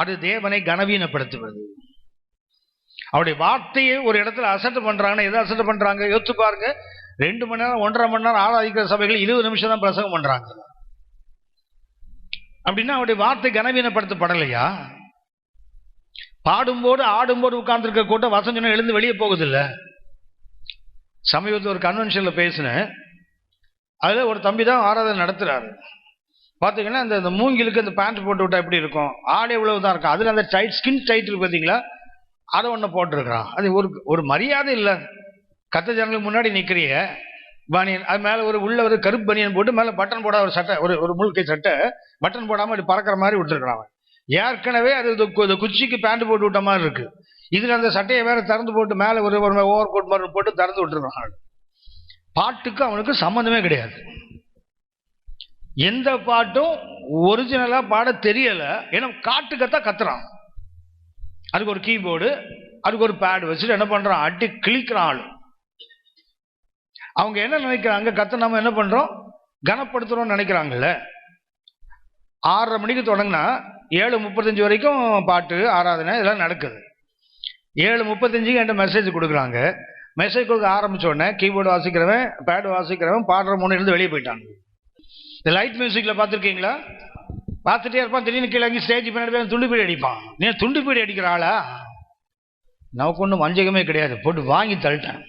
அது தேவனை கனவீனப்படுத்துவது. அவருடைய வார்த்தையை ஒரு இடத்துல அசட்டை பண்றாங்கன்னா எதை அசட்டை பண்றாங்க யோசிச்சு பாருங்க. 2 மணி நேரம் 1.5 மணி நேரம் ஆராதிக்கிற சபைகள் 20 நிமிஷம் தான் பிரசங்கம் பண்றாங்க. அப்படின்னா அவருடைய வார்த்தை கனவீனப்படுத்தப்படலையா? பாடும்போது ஆடும்போது உட்கார்ந்து இருக்க கூட்டம் வசனம் எழுந்து வெளியே போகுதில்ல. சமீபத்தில் ஒரு கன்வென்ஷன்ல பேசினேன். அதுல ஒரு தம்பி தான் ஆராதனை நடத்துறாரு. பாத்தீங்கன்னா அந்த மூங்கிலுக்கு அந்த பேண்ட் போட்டு விட்டா எப்படி இருக்கும், ஆடை இவ்வளவு தான் இருக்கும். அதுல அந்த டைட் ஸ்கின் டைட் இருக்கு பாத்தீங்களா, அதை ஒண்ணு போட்டிருக்கிறான். அது ஒரு மரியாதை இல்லை. கத்த ஜனங்களுக்கு முன்னாடி நிக்கிறிய பனியன், அது மேல உள்ள ஒரு கருப்பு பனியன் போட்டு மேல பட்டன் போடாத ஒரு சட்டை, ஒரு முழுக்கை சட்டை பட்டன் போடாம அப்படி பறக்கிற மாதிரி விட்டுருக்கிறான். ஏற்கனவே அது குச்சிக்கு பேண்ட் போட்டு விட்ட மாதிரி இருக்கு. இதுல அந்த சட்டையை வேற திறந்து போட்டு மேல ஒரு ஓவர் கோட் மாதிரி போட்டு திறந்து விட்டுருக்கான். பாட்டுக்கு அவனுக்கு சம்பந்தமே கிடையாது. எந்த பாட்டும் ஒரிஜினலா பாட தெரியல. ஏன்னா காட்டுக்கத்தான் கத்துறான். அதுக்கு ஒரு கீபோர்டு, அதுக்கு ஒரு பேட் வச்சுட்டு என்ன பண்றான், அடி கிளிக்கிறான் ஆளு. அவங்க என்ன நினைக்கிறாங்க, கர்த்தரை நம்ம என்ன பண்றோம், கனப்படுத்துறோம்னு நினைக்கிறாங்கல்ல. 6:30 மணிக்கு தொடங்கினா 7:35 வரைக்கும் பாட்டு ஆராதனை இதெல்லாம் நடக்குது. 7:35 என்கிட்ட மெசேஜ் கொடுக்குறாங்க. மெசேஜ் கொடுக்க ஆரம்பிச்ச உடனே கீபோர்டு வாசிக்கிறவன், பேடு வாசிக்கிறவன், பாடுற முன்னே இருந்து வெளியே போயிட்டாங்க. இந்த லைட் மியூசிக்ல பார்த்துருக்கீங்களா? பார்த்துட்டே இருப்பான், திடீர்னு கீழே ஸ்டேஜ் பின்னாடி துண்டு பீடி அடிப்பான். நீ துண்டு பீடி அடிக்கிற ஆளா? நமக்கு ஒன்றும் வஞ்சகமே கிடையாது, போட்டு வாங்கி தள்ளிட்டேன்.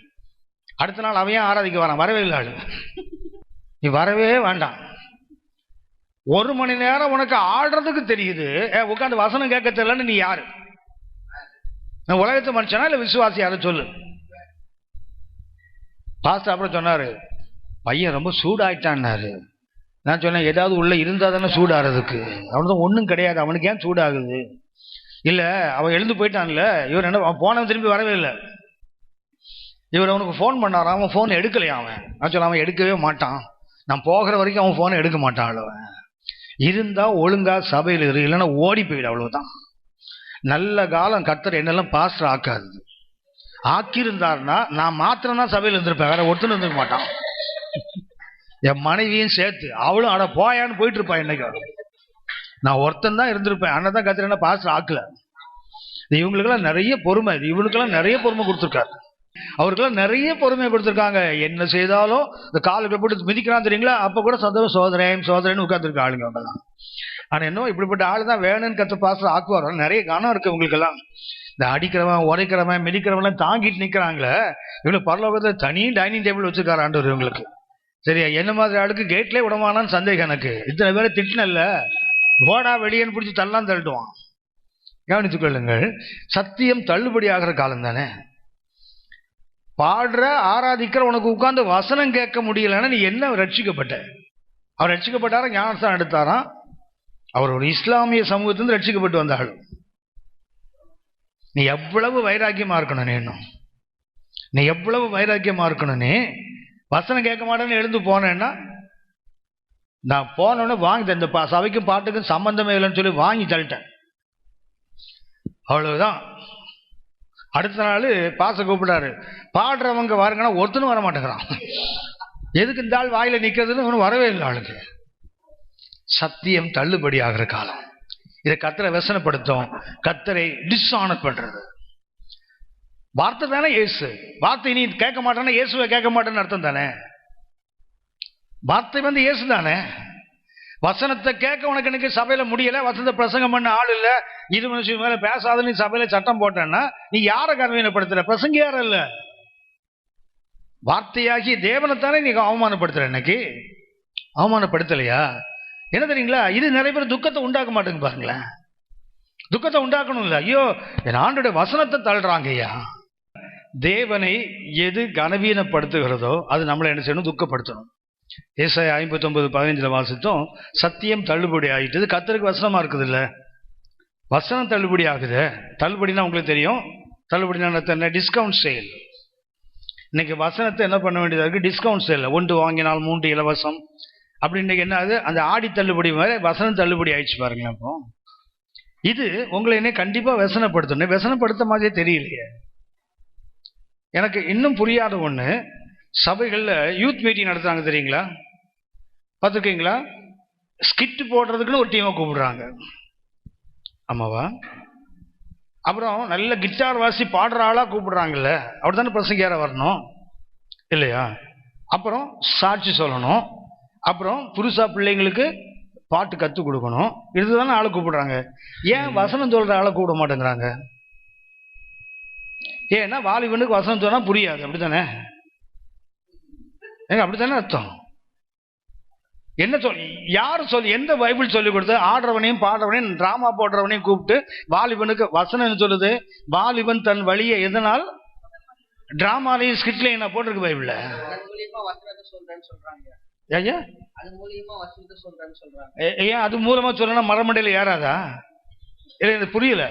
அடுத்த நாள் அவன் ஆராதிக்க வரான், வரவே இல்லை ஆளு. நீ வரவே வேண்டாம், 1 மணி நேரம் உனக்கு ஆடுறதுக்கு தெரியுது, உட்காந்து வசனம் கேட்க தெரியலன்னு நீ யாரு? நான் உலகத்து மனுஷனா இல்லை விசுவாசி? யாரை சொல்லு. பாஸ்டர் அப்புறம் சொன்னாரு, பையன் ரொம்ப சூடாயிட்டான்னாரு. நான் சொன்னேன், ஏதாவது உள்ள இருந்தா தானே சூடாகிறதுக்கு, அவனுதான் ஒன்றும் கிடையாது, அவனுக்கு ஏன் சூடாகுது? இல்லை அவன் எழுந்து போயிட்டான்ல, இவர் என்ன போனவன் திரும்பி வரவே இல்லை. இவர் அவனுக்கு ஃபோன் பண்ணாரான், அவன் ஃபோன் எடுக்கலையா? அவன் நான் சொன்ன, அவன் எடுக்கவே மாட்டான், நான் போகிற வரைக்கும் அவன் ஃபோனை எடுக்க மாட்டான். அவன் இருந்தா ஒழுங்கா சபையில் இரு, இல்லைன்னா ஓடி போயிடு, அவ்வளவுதான். நல்ல காலம் கர்த்தர் என்னெல்லாம் பாஸ்டர் ஆக்காது. ஆக்கியிருந்தாருன்னா நான் மாத்திரம் தான் சபையில் இருந்திருப்பேன், வேற ஒருத்தர் இருந்திருக்க மாட்டான். என் மனைவியும் சேர்த்து, அவளும் அட போயான்னு போயிட்டு இருப்பான். என்னைக்கு நான் ஒருத்தன் தான் இருந்திருப்பேன், அண்ணன் தான் கர்த்தர் என்ன பாஸ்டர் ஆக்கல. இவங்களுக்கெல்லாம் நிறைய பொறுமை, இவனுக்கெல்லாம் நிறைய பொறுமை கொடுத்துருக்காரு, அவருக்கெல்லாம் நிறைய பொறுமையை கொடுத்துருக்காங்க. என்ன செய்தாலும் இந்த காலுக்கு போட்டு மிதிக்கிறான் தெரியுங்களா, அப்ப கூட சோதரேன்னு உட்காந்துருக்க ஆளுங்க அவங்கெல்லாம். ஆனா என்ன இப்படிப்பட்ட ஆளு தான் வேணும்னு கத்த பாஸ்டர் ஆக்குவார். நிறைய கனம் இருக்கு உங்களுக்கெல்லாம். இந்த அடிக்கிறவன், உரைக்கிறவன், மிதிக்கிறவன் தாங்கிட்டு நிக்கிறாங்களே, இவங்களுக்கு பரலோகத்தில் தனி டைனிங் டேபிள் வச்சிருக்காரு ஆண்டவர் இவங்களுக்கு. சரியா? என்ன மாதிரி ஆளுக்கு கேட்லேயே விடமானான்னு சந்தேகம் எனக்கு. இத்தனை பேரை திட்டினல்ல, போடா வெளியேன்னு பிடிச்சி தள்ளலாம் தள்ளிடுவான். கவனித்துக் கொள்ளுங்கள், சத்தியம் தள்ளுபடி ஆகிற காலம் தானே. பாடுற ஆராதிக்கிற உனக்கு உட்கார்ந்து வசனம் கேட்க முடியலன்னா நீ என்ன ரட்சிக்கப்பட்ட? அவர் ரட்சிக்கப்பட்டாரா? ஞானஸ்தானம் எடுத்தாராம். அவர் ஒரு இஸ்லாமிய சமூகத்திலிருந்து ரட்சிக்கப்பட்டு வந்தாள். நீ எவ்வளவு வைராக்கியமா இருக்கணும், நீ எவ்வளவு வைராக்கியமா இருக்கணும். நீ வசனம் கேட்க மாட்டேன்னு எழுந்து போனேன்னா, நான் போனோன்னு வாங்கி இந்த சபைக்கும் பாட்டுக்கும் சம்பந்தமே இல்லைன்னு சொல்லி வாங்கி தள்ளிட்டேன், அவ்வளவுதான். அடுத்த நாள் பாச கூப்பிடாரு, பாடுறவங்க வாருங்கன்னா ஒருத்தனும் வர மாட்டேங்கிறான். எதுக்கு இந்த ஆள் வாயில நிக்கிறதுன்னு ஒன்றும் வரவே இல்லை ஆளுக்கு. சத்தியம் தள்ளுபடி ஆகிற காலம். இதை கர்த்தரை வசனப்படுத்தும், கர்த்தரை டிஸ்ஆனர் பண்றது. வார்த்தை தானே இயேசு. வார்த்தை நீ கேட்க மாட்டேன்னா இயேசுவை கேட்க மாட்டேன்னு அர்த்தம் தானே. வார்த்தை இயேசு தானே. வசனத்தை கேட்க உனக்கு எனக்கு சபையில முடியல, வசனத்தை பிரசங்கம் பண்ண ஆள் இல்ல, 20 நிமிஷம் மேல பேசாத நீ சபையில சட்டம் போட்டேன்னா நீ யாரை கனவீனப்படுத்துற? பிரசங்க யாரும் இல்ல, வார்த்தையாகி தேவனைத்தானே நீ அவமானப்படுத்துற. இன்னைக்கு அவமானப்படுத்தலையா? என்ன தெரியுங்களா, இது நிறைய பேர் துக்கத்தை உண்டாக்க மாட்டேங்க. பாருங்களேன், துக்கத்தை உண்டாக்கணும் இல்ல. ஐயோ என் ஆண்டோட வசனத்தை தள்ளுறாங்க. ஐயா, தேவனை எது கனவீனப்படுத்துகிறதோ அது நம்மளை என்ன செய்யணும்? துக்கப்படுத்தணும். ஏசாயா 59:15 வாசித்தோம், சத்தியம் தள்ளுபடி ஆகிட்டது. கர்த்தருக்கு வசனமா இருக்குது இல்ல, வசனம் தள்ளுபடி ஆகுது. தள்ளுபடினா உங்களுக்கு தெரியும், தள்ளுபடினா டிஸ்கவுண்ட் சேல். இன்னைக்கு வசனத்தை என்ன பண்ண வேண்டியதா இருக்கு? டிஸ்கவுண்ட் சேல், 1 வாங்கினால் 3 இலவசம் அப்படி. இன்னைக்கு என்ன ஆகுது? அந்த ஆடி தள்ளுபடி மாதிரி வசனம் தள்ளுபடி ஆயிடுச்சு பாருங்களேன். அப்போ இது உங்களை என்ன கண்டிப்பா வசனப்படுத்தணும். வசனப்படுத்த மாதிரியே தெரியலையே. எனக்கு இன்னும் புரியாத ஒண்ணு, சபைகள்ல யூத் மீட்டிங் நடத்துறாங்க தெரியுங்களா? பார்த்துருக்கீங்களா? ஸ்கிட் போடுறதுக்குன்னு ஒரு டீமை கூப்பிடுறாங்க. ஆமாவா? அப்புறம் நல்ல கிட்டார் வாசி பாடுற ஆளா கூப்பிடுறாங்கல்ல, அப்படித்தானே பிரசங்கியார வரணும் இல்லையா? அப்புறம் சாட்சி சொல்லணும், அப்புறம் புதுசா பிள்ளைங்களுக்கு பாட்டு கற்றுக் கொடுக்கணும். இதுதானே ஆளை கூப்பிடுறாங்க. ஏன் வசனம் சொல்ற ஆளை கூப்பிட மாட்டேங்கிறாங்க? ஏன்னா வாலிபனுக்கு வசனம் சொன்னா புரியாது, அப்படித்தானே? அப்படித்தானே அர்த்தம். என்ன யாரு எந்த பைபிள் சொல்லி கொடுத்து ஆடுறவனையும் பாடுறவனையும் டிராமா போடுறவனையும் கூப்பிட்டு வாலிபனுக்கு வசனம் என்ன சொல்லுது? வாலிபன் தன் வழியை எதனால் டிராமாலையும் ஸ்கிட்லையும் நான் போட்டிருக்கு பைபிள்ல. ஏன் அது மூலமா சொல்றா மரமண்டையில ஏறாதா? எனக்கு புரியல.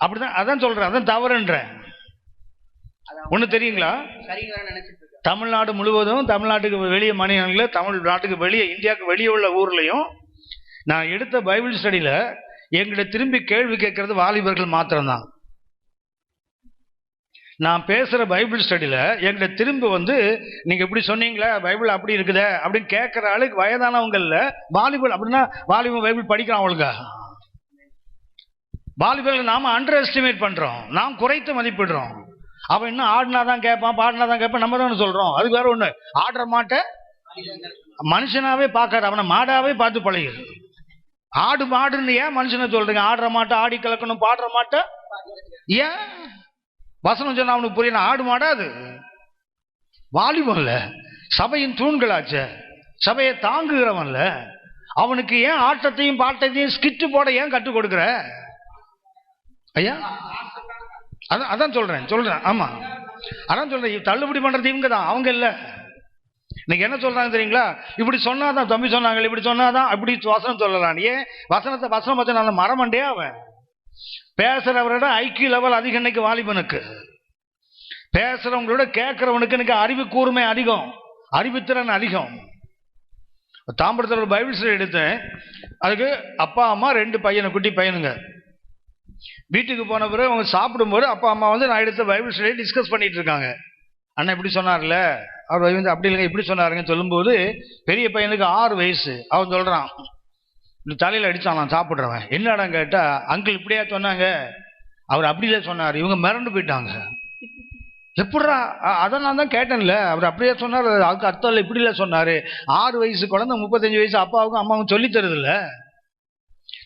அப்படிதான் அதான் சொல்றேன், அதான் தவறுன்ற ஒண்ணு தெரியுங்களா? தமிழ்நாடு முழுவதும், தமிழ்நாட்டுக்கு வெளியே மாநிலங்களில், தமிழ்நாட்டுக்கு வெளியே, இந்தியாவுக்கு வெளியே உள்ள ஊர்லயும் நான் எடுத்த பைபிள் ஸ்டடியில எங்கிட்ட திரும்பி கேள்வி கேட்கறது வாலிபர்கள் மாத்திரம்தான். நான் பேசுகிற பைபிள் ஸ்டடியில் எங்கிட்ட திரும்ப வந்து நீங்கள் இப்படி சொன்னீங்களே பைபிள் அப்படி இருக்குதே அப்படின்னு கேட்குற ஆளுக்கு வயதானவங்களில் வாலிபல் அப்படின்னா வாலிபன் பைபிள் படிக்கிறான் அவளுக்கா? வாலிபர்களை நாம் அண்டர் எஸ்டிமேட் பண்ணுறோம், நாம் குறைத்து மதிப்பிடுறோம். அவன் இன்னும் ஆடினா தான் கேட்பான், பாடினா தான் கேட்பான், நம்ம தானே சொல்கிறோம். அதுக்கு வேற ஒன்று, ஆடுற மாட்டை மனுஷனாவே பார்க்காது, அவனை மாடாவே பார்த்து பழகிது. ஆடு மாடுன்னு ஏன் மனுஷனை சொல்றீங்க? ஆடுற மாட்டை ஆடி கலக்கணும், பாடுற மாட்டை ஏன் வசனம் சொன்னா அவனுக்கு புரியணும்? ஆடு மாடா அது? வாலிபன்ல சபையின் தூண்களாச்ச, சபையை தாங்குகிறவன்ல, அவனுக்கு ஏன் ஆட்டத்தையும் பாட்டத்தையும் ஸ்கிட்டு போட ஏன் கற்றுக் கொடுக்குற ஐயா? அதான் சொல்றேன். ஆமா, அதான் சொல்றேன். தள்ளுபடி பண்றது இவங்க தான், அவங்க இல்ல. இன்னைக்கு என்ன சொல்றாங்க தெரியுங்களா? இப்படி சொன்னாதான் தம்பி சொன்னாங்க, இப்படி சொன்னாதான் அப்படி வசனம் சொல்லலாம். ஏன் வசனம் வச்ச நல்ல மரமண்டே அவன் பேசுறவரோட ஐக்கிய லெவல் அதிகம். இன்னைக்கு வாலிபனுக்கு பேசுறவங்களோட கேட்கிறவனுக்கு இன்னைக்கு அறிவு கூர்மை அதிகம், அறிவுத்திறன் அதிகம். தாம்பரத்தில் ஒரு பைபிள் ஸ்டடி எடுத்தேன். அதுக்கு அப்பா அம்மா 2 குட்டி பையனுங்க. வீட்டுக்கு போன பிறகு அவங்க சாப்பிடும்போது அப்பா அம்மா வந்து நான் எடுத்த பைபிள் ஸ்டடி டிஸ்கஸ் பண்ணிட்டு இருக்காங்க. அண்ணன் இப்படி சொன்னார்ல, அவர் வந்து அப்படி இல்லைங்க இப்படி சொன்னாருங்கன்னு சொல்லும்போது பெரிய பையனுக்கு 6 வயசு. அவன் சொல்றான், இந்த தலையில் அடித்தான் நான் சாப்பிட்றவன். என்னடான்னு கேட்டா, அங்கிள் இப்படியா சொன்னாங்க, அவர் அப்படியே சொன்னார். இவங்க மிரண்டு போயிட்டாங்க. எப்படா? அதை நான் தான் கேட்டேன்ல, அவர் அப்படியே சொன்னார், அதுக்கு அர்த்தம் இல்லை, இப்படி இல்லை சொன்னார். 6 வயசு குழந்தை 35 வயசு அப்பாவுக்கும் அம்மாவுக்கும் சொல்லி தருதில்ல.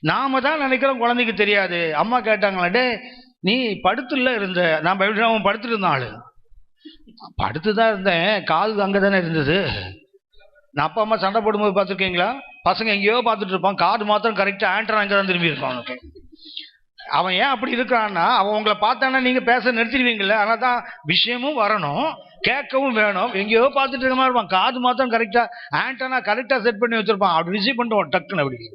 நாம தான் நினைக்கிறோம் குழந்தைக்கு தெரியாது. அம்மா கேட்டாங்களாடே நீ படுத்துல இருந்த, நான் அவன் படுத்துட்டு இருந்தான். ஆளு படுத்துதான் இருந்தேன், காது அங்கே தானே இருந்தது. நான் அப்பா அம்மா சண்டை போடும்போது பார்த்துருக்கீங்களா? பசங்க எங்கேயோ பார்த்துட்டு இருப்பான், காது மாத்திரம் கரெக்டாக ஆண்டர் அங்கே தான் திரும்பி இருப்பான். அவனுக்கு அவன் ஏன் அப்படி இருக்கிறான்னா, அவன் உங்களை பார்த்தானா நீங்கள் பேச நிறுத்திடுவீங்கல்ல. ஆனால் தான் விஷயமும் வரணும், கேட்கவும் வேணும். எங்கேயோ பார்த்துட்டு இருக்க மாதிரி இருப்பான், காது மாத்திரம் கரெக்டாக ஆண்டனா கரெக்டாக செட் பண்ணி வச்சிருப்பான். அப்படி ரிசீவ் பண்ணுவோம் டக்குன்னு. அப்படி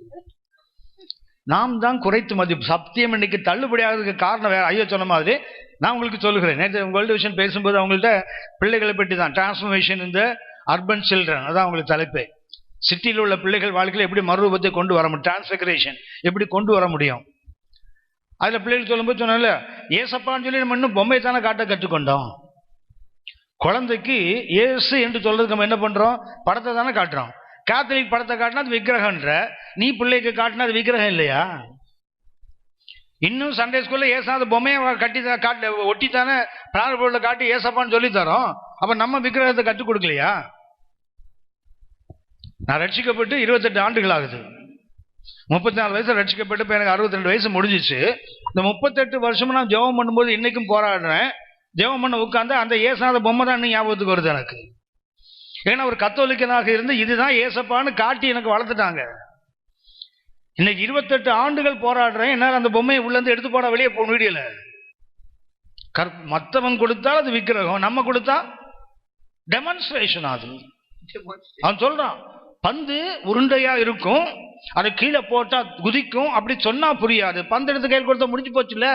நாம் தான் குறைத்து மதிப்பு. சத்தியம் இன்னைக்கு தள்ளுபடி ஆகிறதுக்கு காரணம் வேற. ஐயோ சொன்ன மாதிரி நான் உங்களுக்கு சொல்லுகிறேன். நேற்று வேர்ல்டு விஷன் பேசும்போது அவங்கள்ட்ட பிள்ளைகளை பற்றி தான், டிரான்ஸ்ஃபர்மேஷன் இந்த அர்பன் சில்ட்ரன், அதான் அவங்களுக்கு தலைப்பு. சிட்டியில் உள்ள பிள்ளைகள் வாழ்க்கையில் எப்படி மறுரூபத்தை கொண்டு வர முடியும், டிரான்ஸ்ஃபிகரேஷன் எப்படி கொண்டு வர முடியும். அதில் பிள்ளைகள் சொல்லும்போது சொன்னால, ஏசப்பான்னு சொல்லி நம்ம இன்னும் பொம்மை தானே காட்ட கற்றுக்கொண்டோம். குழந்தைக்கு ஏசு என்று சொல்றதுக்கு நம்ம என்ன பண்றோம்? படத்தை தானே காட்டுறோம். கேத்தலிக் படத்தை காட்டினா அது விக்கிரகன்ற, நீ பிள்ளைக்கு காட்டினா அது விக்கிரகம் இல்லையா? இன்னும் சண்டே ஸ்கூல்ல ஏசாத பொம்மையை காட்டி ஒட்டித்தானே பிரார்த்தனை பொருளை காட்டி ஏசப்பான்னு சொல்லி தரோம். அப்ப நம்ம விக்கிரகத்தை கற்றுக் கொடுக்கலையா? நான் ரட்சிக்கப்பட்டு 28 ஆண்டுகள் ஆகுது. 34 வயசு ரட்சிக்கப்பட்டு இப்போ எனக்கு 62 வயசு முடிஞ்சிச்சு. இந்த 38 வருஷமா நான் ஜெபம் பண்ணும்போது இன்னைக்கும் போராடுறேன். ஜெபம் பண்ண உட்காந்து அந்த ஏசாத பொம்மை தான் இன்னும் ஞாபகத்துக்கு வருது எனக்கு. ஏன்னா ஒரு கத்தோலிக்கனாக இருந்து இதுதான் ஏசப்பான்னு காட்டி எனக்கு வளர்த்துட்டாங்க. இன்னைக்கு 28 ஆண்டுகள் போராடுறேன். என்னால் அந்த பொம்மையை உள்ளேருந்து எடுத்து போட வெளியே போக முடியல. மற்றவன் கொடுத்தால் அது விக்கிரகம், நம்ம கொடுத்தா டெமான்ஸ்ட்ரேஷன். அது அவன் சொல்றான், பந்து உருண்டையா இருக்கும், அதை கீழே போட்டா குதிக்கும், அப்படி சொன்னா புரியாது. பந்து எடுத்து கையில் கொடுத்தா முடிஞ்சு போச்சுல.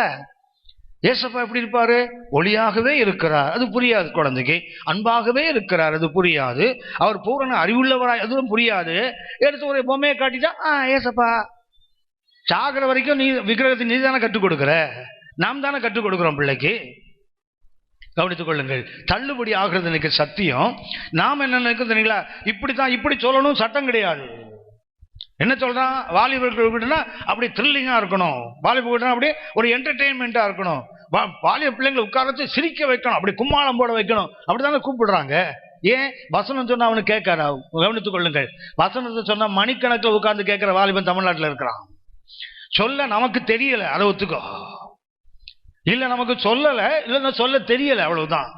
ஏசப்பா எப்படி இருப்பாரு? ஒளியாகவே இருக்கிறார், அது புரியாது குழந்தைக்கு. அன்பாகவே இருக்கிறார், அது புரியாது. அவர் பூரண அறிவுள்ளவராய், அதுவும் புரியாது. எடுத்து ஒரு பொம்மையை காட்டிட்டா ஏசப்பா. சாகிற வரைக்கும் நீ விக்கிரகத்தை நீ தானே கற்றுக் கொடுக்குற, நாம் தானே கற்றுக் கொடுக்குறோம் பிள்ளைக்கு. கவனித்துக் கொள்ளுங்கள், தள்ளுபடி ஆகிறது எனக்கு சத்தியம். நாம் என்ன நினைக்கும் தெரியுங்களா? இப்படித்தான், இப்படி சொல்லணும் சட்டம் கிடையாது. என்ன சொல்றான்? வாலிபர்கள் அப்படி த்ரில்லிங்கா இருக்கணும், வாலிபர்கள் அப்படி ஒரு என்டர்டெயின்மெண்டா இருக்கணும், வாலிப பிள்ளைங்களை உட்கார வச்சு சிரிக்க வைக்கணும், அப்படி கும்மாளம் போட வைக்கணும், அப்படித்தானே கூப்பிடுறாங்க. ஏன்? வசனம் சொன்னா அவனுக்கு கேட்காரா? கவனித்துக் கொள்ளுங்கள், வசனத்தை சொன்னா மணிக்கணக்கில் உட்கார்ந்து கேட்கிற வாலிபன் தமிழ்நாட்டில் இருக்கிறான். சொல்ல நமக்கு தெரியல, அதை ஒத்துக்கோ. இல்ல நமக்கு சொல்லல, இல்ல சொல்ல தெரியல, அவ்வளவுதான்.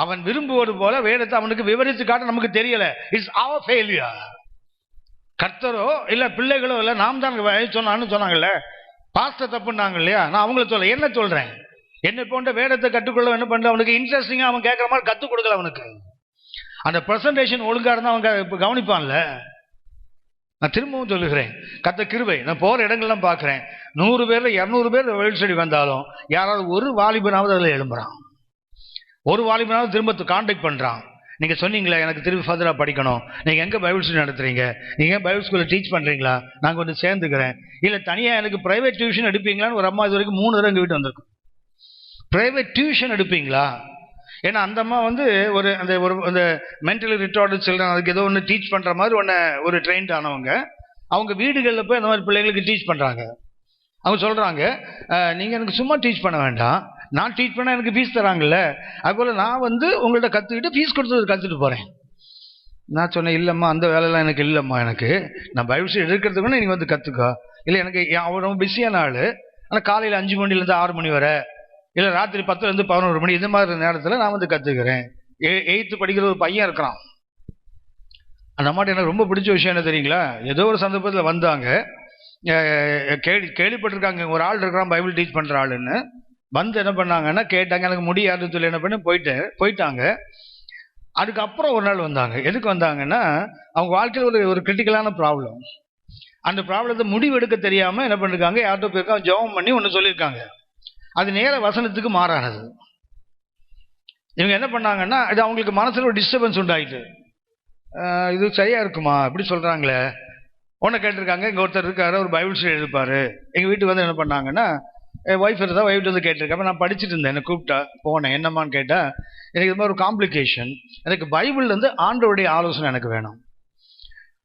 அவன் விரும்புவது போல வேதத்தை அவனுக்கு விவரித்து காட்ட நமக்கு தெரியல. It's our failure. கர்த்தரோ இல்ல பிள்ளைகளோ இல்ல, நாம் தான் சொன்னான்னு சொன்னாங்கல்ல, பாஸ்டர் தப்புன்னாங்க இல்லையா? நான் அவங்கள சொல்ல என்ன சொல்றேன், என்னை போன்ற வேதத்தை கற்றுக்கொள்ள என்ன பண்ற, அவனுக்கு இன்ட்ரெஸ்டிங்கா அவன் கேட்கற மாதிரி கற்றுக் கொடுக்கல. அவனுக்கு அந்த பிரசன்டேஷன் ஒழுங்கா இருந்தா அவன் கவனிப்பான்ல. நான் திரும்பவும் சொல்லுகிறேன், கத்த கிருபை. நான் போற இடங்கள்லாம் பார்க்கிறேன், 100 பேர்ல 200 பேர் வேல் ஸ்டடி வந்தாலும் யாராவது ஒரு வாலிபனாவது அதில் எழும்புறான், ஒரு வாலிபனாவது திரும்ப கான்டாக்ட் பண்றான். நீங்க சொன்னீங்களா எனக்கு திரும்பி ஃபர்தரா படிக்கணும், நீங்க எங்க பைபிள் ஸ்டடி நடத்துறீங்க, நீங்க பைபிள் ஸ்கூல்ல டீச் பண்றீங்களா, நான் கொஞ்சம் சேர்ந்துக்கிறேன், இல்ல தனியா எனக்கு பிரைவேட் டியூஷன் எடுப்பீங்களான்னு ஒரு அம்மா இது வரைக்கும் 3 தடவை எங்க வீட்டு வந்திருக்கும். பிரைவேட் டியூஷன் எடுப்பீங்களா? ஏன்னா அந்த அம்மா வந்து ஒரு அந்த மென்டலி ரிட்டார்டு சில்ட்ரன் அதுக்கு ஏதோ ஒன்று டீச் பண்ணுற மாதிரி ஒரு ட்ரெயின்ட் ஆனவங்க அவங்க வீடுகளில் போய் அந்த மாதிரி பிள்ளைங்களுக்கு டீச் பண்ணுறாங்க. அவங்க சொல்கிறாங்க, நீங்கள் எனக்கு சும்மா டீச் பண்ண வேண்டாம், நான் டீச் பண்ணால் எனக்கு ஃபீஸ் தராங்கல்ல, அதுபோல் நான் வந்து உங்கள்கிட்ட கற்றுக்கிட்டு ஃபீஸ் கொடுத்து கற்றுட்டு போகிறேன். நான் சொன்னேன், இல்லைம்மா அந்த வேலையெல்லாம் எனக்கு இல்லைம்மா, எனக்கு நான் பைபிள் ஸ்டடி எடுக்கிறதுக்கு நீங்கள் வந்து கற்றுக்கோ. இல்லை எனக்கு அவன் ரொம்ப பிஸியான ஆள், ஆனால் காலையில் 5 மணிலேருந்து 6 மணி வரை, இல்லை ராத்திரி 10லேருந்து 11 மணி இந்த மாதிரி நேரத்தில் நான் வந்து கற்றுக்கிறேன். 8th படிக்கிற ஒரு பையன் இருக்கிறான். அந்த அம்மாட்ட எனக்கு ரொம்ப பிடிச்ச விஷயம் என்ன தெரியுங்களா? ஏதோ ஒரு சந்தர்ப்பத்தில் வந்தாங்க, கேள்விப்பட்டிருக்காங்க ஒரு ஆள் இருக்கிறான் பைபிள் டீச் பண்ணுற ஆளுன்னு. வந்து என்ன பண்ணாங்கன்னா கேட்டாங்க, எனக்கு முடியாதுன்னு சொல்லி என்ன பண்ணி போயிட்டாங்க. அதுக்கப்புறம் ஒரு நாள் வந்தாங்க. எதுக்கு வந்தாங்கன்னா, அவங்க வாழ்க்கையில் ஒரு கிரிட்டிக்கலான ப்ராப்ளம். அந்த ப்ராப்ளத்தை முடிவெடுக்க தெரியாமல் என்ன பண்ணிருக்காங்க, யார்கிட்ட போயிருக்காங்க ஜெபம் பண்ணி ஒன்று சொல்லியிருக்காங்க. அது நேர வசனத்துக்கு மாறானது. இவங்க என்ன பண்ணாங்கன்னா, அது அவங்களுக்கு மனசில் ஒரு டிஸ்டர்பன்ஸ் உண்டாயிட்டு, இது சரியா இருக்குமா இப்படி சொல்கிறாங்களே. ஒன்றை கேட்டிருக்காங்க, இங்கே ஒருத்தர் இருக்காரு, ஒரு பைபிள் ஸ்டடி எடுப்பார். எங்கள் வீட்டுக்கு வந்து என்ன பண்ணாங்கன்னா, ஒய்ஃப் இருந்தால் ஒய்ஃப்ட்டு வந்து கேட்டிருக்காங்க. நான் படிச்சுட்டு இருந்தேன், என்னை கூப்பிட்டா போனேன். என்னம்மான்னு கேட்டால், எனக்கு இது மாதிரி ஒரு காம்ப்ளிகேஷன், எனக்கு பைபிள்லேருந்து ஆண்டவருடைய ஆலோசனை எனக்கு வேணும்.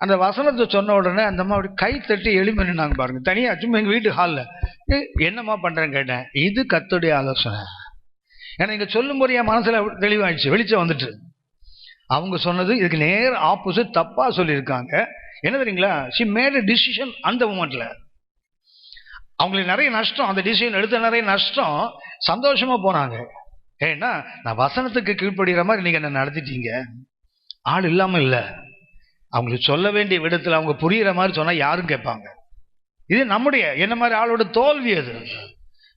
அந்த வசனத்தை சொன்ன உடனே அந்த அம்மா அப்படி கை தட்டி எளிமை நின்னாங்க பாருங்க, தனியாக சும்மா எங்கள் வீட்டு ஹாலில். என்னம்மா பண்ணுறேன்னு கேட்டேன். இது கர்த்தருடைய ஆலோசனை. ஏன்னா இங்கே சொல்லும் போது என் மனசில் தெளிவாயிடுச்சு, வெளிச்சம் வந்துட்டு. அவங்க சொன்னது இதுக்கு நேர் ஆப்போசிட், தப்பாக சொல்லியிருக்காங்க. என்ன தெரியுங்களா, ஷி மேட் எ டிசிஷன் அந்த மூமெண்ட்ல. அவங்களுக்கு நிறைய நஷ்டம், அந்த டிசிஷன் எடுத்த நிறைய நஷ்டம். சந்தோஷமா போனாங்க. ஏன்னா நான் வசனத்துக்கு கீழ்ப்படுகிற மாதிரி நீங்க என்ன நடத்திட்டீங்க. ஆள் இல்லாம இல்ல, அவங்களுக்கு சொல்ல வேண்டிய விடத்தில் அவங்க புரியுற மாதிரி சொன்னா யாரும் கேட்பாங்க. இது நம்முடைய என்ன மாதிரி ஆளோட தோல்வி. அது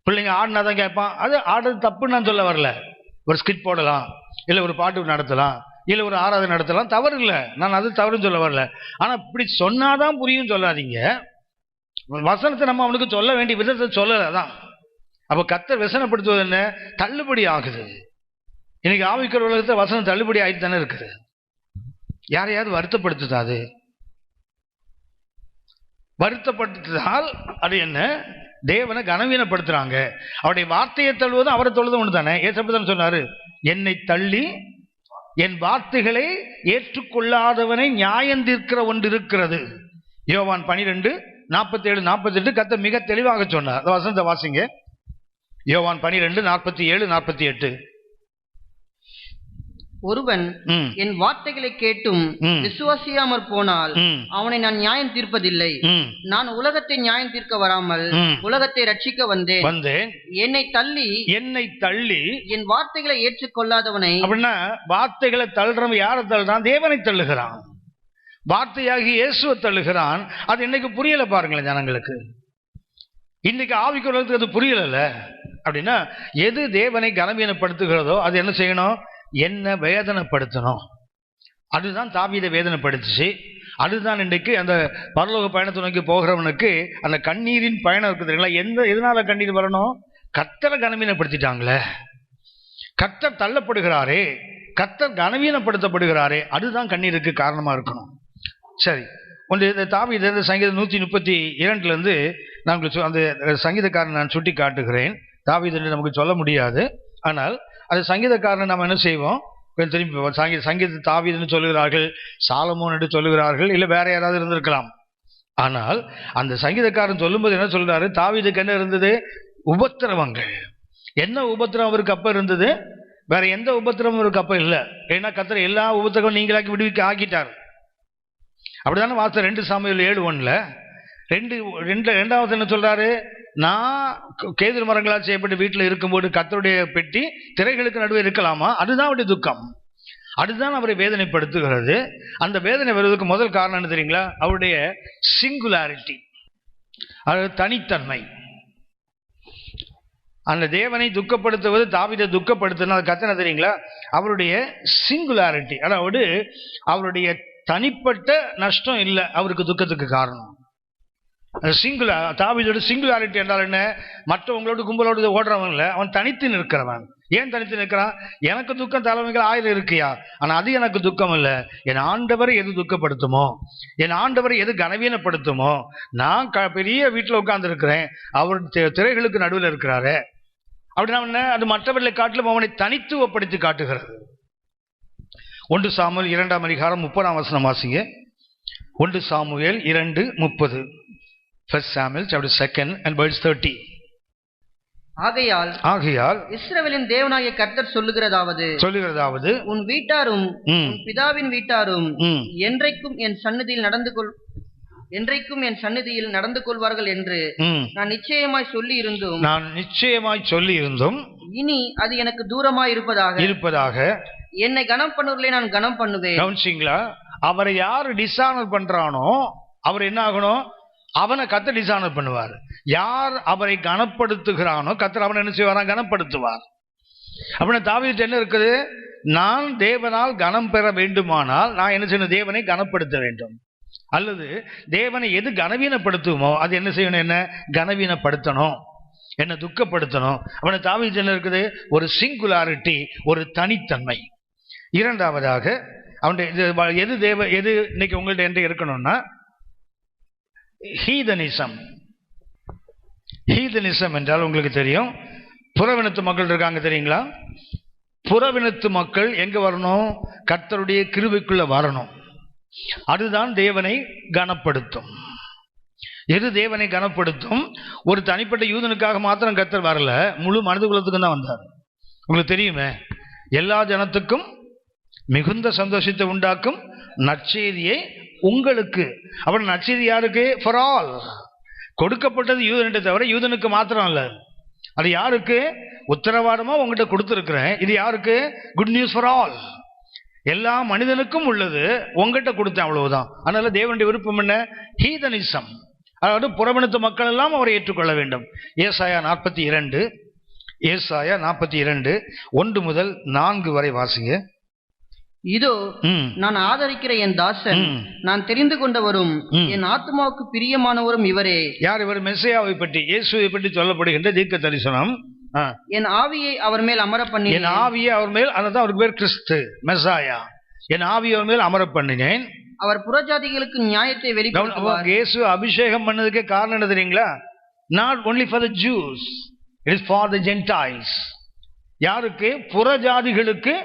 பிள்ளைங்க ஆடினாதான் கேட்பான். அது ஆடுறது தப்புன்னு நான் சொல்ல வரல. ஒரு ஸ்கிட் போடலாம், இல்லை ஒரு பாட்டு நடத்தலாம், இல்லை ஒரு ஆராதனை நடத்தலாம், தவறு இல்லை, நான் அது தவறுன்னு சொல்ல வரல. ஆனால் இப்படி சொன்னாதான் புரியும் சொல்லாதீங்க. வசனத்தை நம்ம அவனுக்கு சொல்ல வேண்டிய விதத்தை சொல்லலாம். அப்போ கர்த்தர் வசனப்படுத்துவது என்ன, தள்ளுபடி ஆகுது. இன்னைக்கு ஆவிக்கிற உலகத்தை வசனம் தள்ளுபடி ஆகிட்டு தானே இருக்குது. யாரையாவது வருத்தப்படுத்துதா? அது வருத்தப்படுத்தால் அது என்ன, தேவனை கனவீனப்படுத்துறாங்க. அவருடைய வார்த்தையை தள்ளுவதும் அவரை தொழுதும் ஒன்று தானே. ஏசப்பதான் சொன்னாரு, என்னை தள்ளி என் வார்த்தைகளை ஏற்றுக்கொள்ளாதவனை நியாயந்தீர்க்கிற ஒன்று இருக்கிறது. யோவான் 12:47-48 கர்த்தர் மிக தெளிவாக சொன்னார். வசனத்தை வாசிங்க. யோவான் 12:47-48. ஒருவன் என் வார்த்தைகளை கேட்டும் விசுவாசியாமற் போனால் அவனை நான் நியாயம் தீர்ப்பதில்லை. நான் உலகத்தை நியாயம் தீர்க்க வராமல் உலகத்தை ரட்சிக்க வந்தேன். என்னை தள்ளி என் வார்த்தைகளை ஏற்றுக்கொள்ளாதவனை. அப்படின்னா வார்த்தைகளை தள்ளுறவன் யாரை தள்ளுறான்? தேவனை தள்ளுகிறான். வார்த்தையாகி இயேசுவை தள்ளுகிறான். அது இன்னைக்கு புரியல பாருங்களேன் ஜனங்களுக்கு. இன்னைக்கு ஆவிக்கு உலகத்துக்கு அது புரியல. அப்படின்னா எது தேவனை கனவீனப்படுத்துகிறதோ அது என்ன செய்யணும்? என்ன வேதனைப்படுத்தணும். அதுதான் தாவீதை வேதனைப்படுத்துச்சு. அதுதான் இன்றைக்கு அந்த பரலோக பயணத்தை நோக்கி போகிறவனுக்கு அந்த கண்ணீரின் பயணம் இருக்குதுங்களா. எதனால கண்ணீர் வரணும்? கர்த்தரை கனவீனப்படுத்திட்டாங்களே, கர்த்தர் தள்ளப்படுகிறாரே, கர்த்தர் கனவீனப்படுத்தப்படுகிறாரே, அதுதான் கண்ணீருக்கு காரணமா இருக்கணும். சரி, ஒன்று தாவீது இந்த சங்கீதம் 132 நான் அந்த சங்கீதக்காரன் நான் சுட்டி காட்டுகிறேன். தாவீது என்று நமக்கு சொல்ல முடியாது, ஆனால் அது சங்கீதக்காரனை நம்ம என்ன செய்வோம், திரும்பி சங்கீத தாவீதுன்னு சொல்லுகிறார்கள், சாலமோன் என்று சொல்லுகிறார்கள், இல்லை வேற யாராவது இருந்திருக்கலாம். ஆனால் அந்த சங்கீதக்காரன் சொல்லும்போது என்ன சொல்றாரு? தாவீதுக்கு என்ன இருந்தது? உபத்திரவங்கள். என்ன உபத்திரம் அவருக்கு அப்ப இருந்தது? வேற எந்த உபத்திரமும் அவருக்கு அப்ப இல்லை. ஏன்னா கர்த்தர் எல்லா உபத்திரமும் நீங்களாக்கி விடுவிக்க ஆக்கிட்டார். அப்படிதானே வார்த்தை 2 சாமுவேல் 7:1 ரெண்டாவது என்ன சொல்றாரு? நான் கேதுரு மரங்களால் செய்யப்பட்டு வீட்டில் இருக்கும்போது கர்த்தருடைய பெட்டி திரைகளுக்கு நடுவே இருக்கலாமா? அதுதான் அவருடைய துக்கம், அதுதான் அவரை வேதனைப்படுத்துகிறது. அந்த வேதனை வருவதற்கு முதல் காரணம் என்ன தெரியுங்களா? அவருடைய சிங்குலாரிட்டி, அது தனித்தன்மை. அந்த தேவனை துக்கப்படுத்துவது, தாவீதை துக்கப்படுத்துனா அது கத்தனை தெரியுங்களா? அவருடைய சிங்குலாரிட்டி, அதாவது அவருடைய தனிப்பட்ட நஷ்டம் இல்லை அவருக்கு துக்கத்துக்கு காரணம். தாவீதோட சிங்குலாரிட்டி என்றால் என்ன? மற்றவங்களோட கும்பலோடு ஓடுறவன் இல்லை, அவன் தனித்து நிற்கிறவன். ஏன் தனித்து நிற்கிறான்? எனக்கு துக்கம் தலைமைகள் 1000 இருக்கியா, ஆனால் அது எனக்கு துக்கம் இல்லை. என் ஆண்டவரை எது துக்கப்படுத்துமோ, என் ஆண்டவரை எது கனவீனப்படுத்துமோ, நான் பெரிய வீட்டில் உட்கார்ந்து இருக்கிறேன், அவர் திரைகளுக்கு நடுவில் இருக்கிறாரு, அப்படின்னா அது மற்றவர்களை காட்டிலும் அவனை தனித்துவப்படுத்தி காட்டுகிறது. 1 சாமுவேல் 2ஆம் அதிகாரம் 30ஆம் வசனம் வாசிங்க. 1 Samuel 2:30. 1 Samuel chapter 2 and verse 30. ஆகையால் இஸ்ரவேலின் தேவனாகிய கர்த்தர் சொல்லுகிறதாவது உன் வீட்டாரும் உன் பிதாவின் வீட்டாரும் என்றைக்கும் என் சந்நிதியில் நடந்து கொள்வார்கள் என்று நான் நிச்சயமாய் சொல்லி இருந்தும் இனி அது எனக்கு தூரமாய் இருப்பதாக என்னை கனம் பண்ணுவதிலே நான் கனம் பண்ணுவேன். கவனிச்சீங்களா? அவரை யாரு டிசானர் பண்றானோ அவர் என்ன ஆகணும்? அவனை கர்த்தர் டிசானர் பண்ணுவார். யார் அவரை கனப்படுத்துகிறானோ கர்த்தர் அவனை என்ன செய்வாரா? கனப்படுத்துவார். அப்படின்னா தாவீது என்ன இருக்குது? நான் தேவனால் கனம் பெற வேண்டுமானால் நான் என்ன செய்யணும்? தேவனை கனப்படுத்த வேண்டும். அல்லது தேவனை எது கனவீனப்படுத்துமோ அது என்ன செய்யணும்? என்ன கனவீனப்படுத்தணும், என்ன துக்கப்படுத்தணும். அவனை தாவீது என்ன இருக்குது? ஒரு சிங்குலாரிட்டி, ஒரு தனித்தன்மை. இரண்டாவதாக அவனுடைய எது இன்னைக்கு உங்கள்ட்ட என்று இருக்கணும்னா ஹீதனிசம் என்றால் உங்களுக்கு தெரியும். புறவினத்து மக்கள் இருக்காங்க தெரியுங்களா? புறவினத்து மக்கள் எங்க வரணும்? கர்த்தருடைய கிருபைக்குள்ள வரணும். அதுதான் தேவனை கனப்படுத்தும். எது தேவனை கனப்படுத்தும்? ஒரு தனிப்பட்ட யூதனுக்காக மாத்திரம் கர்த்தர் வரல, முழு மனித குலத்துக்கும் தான் வந்தார். உங்களுக்கு தெரியுமே, எல்லா ஜனத்துக்கும் மிகுந்த சந்தோஷத்தை உண்டாக்கும் நற்செய்தியை உங்களுக்கு. அப்படி நற்செய்தி யாருக்கு? For all. கொடுக்கப்பட்டது யூதன்கிட்ட தவிர யூதனுக்கு மாத்திரம் அல்ல. அது யாருக்கு? உத்தரவாதமா உங்ககிட்ட கொடுத்துருக்கிறேன். இது யாருக்கு? Good news for all. எல்லா மனிதனுக்கும் உள்ளது உங்ககிட்ட கொடுத்தேன், அவ்வளவுதான். அதனால தேவனுடைய விருப்பம் என்ன? ஹீதனிசம். அதாவது புறவினத்து மக்கள் எல்லாம் அவரை ஏற்றுக்கொள்ள வேண்டும். ஏசாயா 42 1 முதல் 4 வரை வாசிங்க. இதோ நான் ஆதரிக்கிற என் தாசன், நான் தெரிந்து கொண்டவரும் என் ஆத்மாவுக்கு பிரியமானவரும் இவரே. யார் இவர்? மெஸ்ஸியாவை பற்றி, இயேசுவை பற்றி சொல்லப்படுகின்ற தீர்க்க தரிசனம். என் ஆவியை அவர் மேல் அமர பண்ணினேன். என் ஆவியை அவர் மேல், அதான் அவருக்கு பேர் கிறிஸ்து மெசாயா. என் ஆவியை அவர் மேல் அமர பண்ணினேன். அவர் புறஜாதிகளுக்கு நியாயத்தை வெளிப்படுத்துவார். இயேசு அபிஷேகம் பண்ணதுக்கு காரணம் என்ன தெரியுங்களா? Not only for the Jews, it is for the Gentiles. யாருக்கு? புறஜாதிகளுக்கு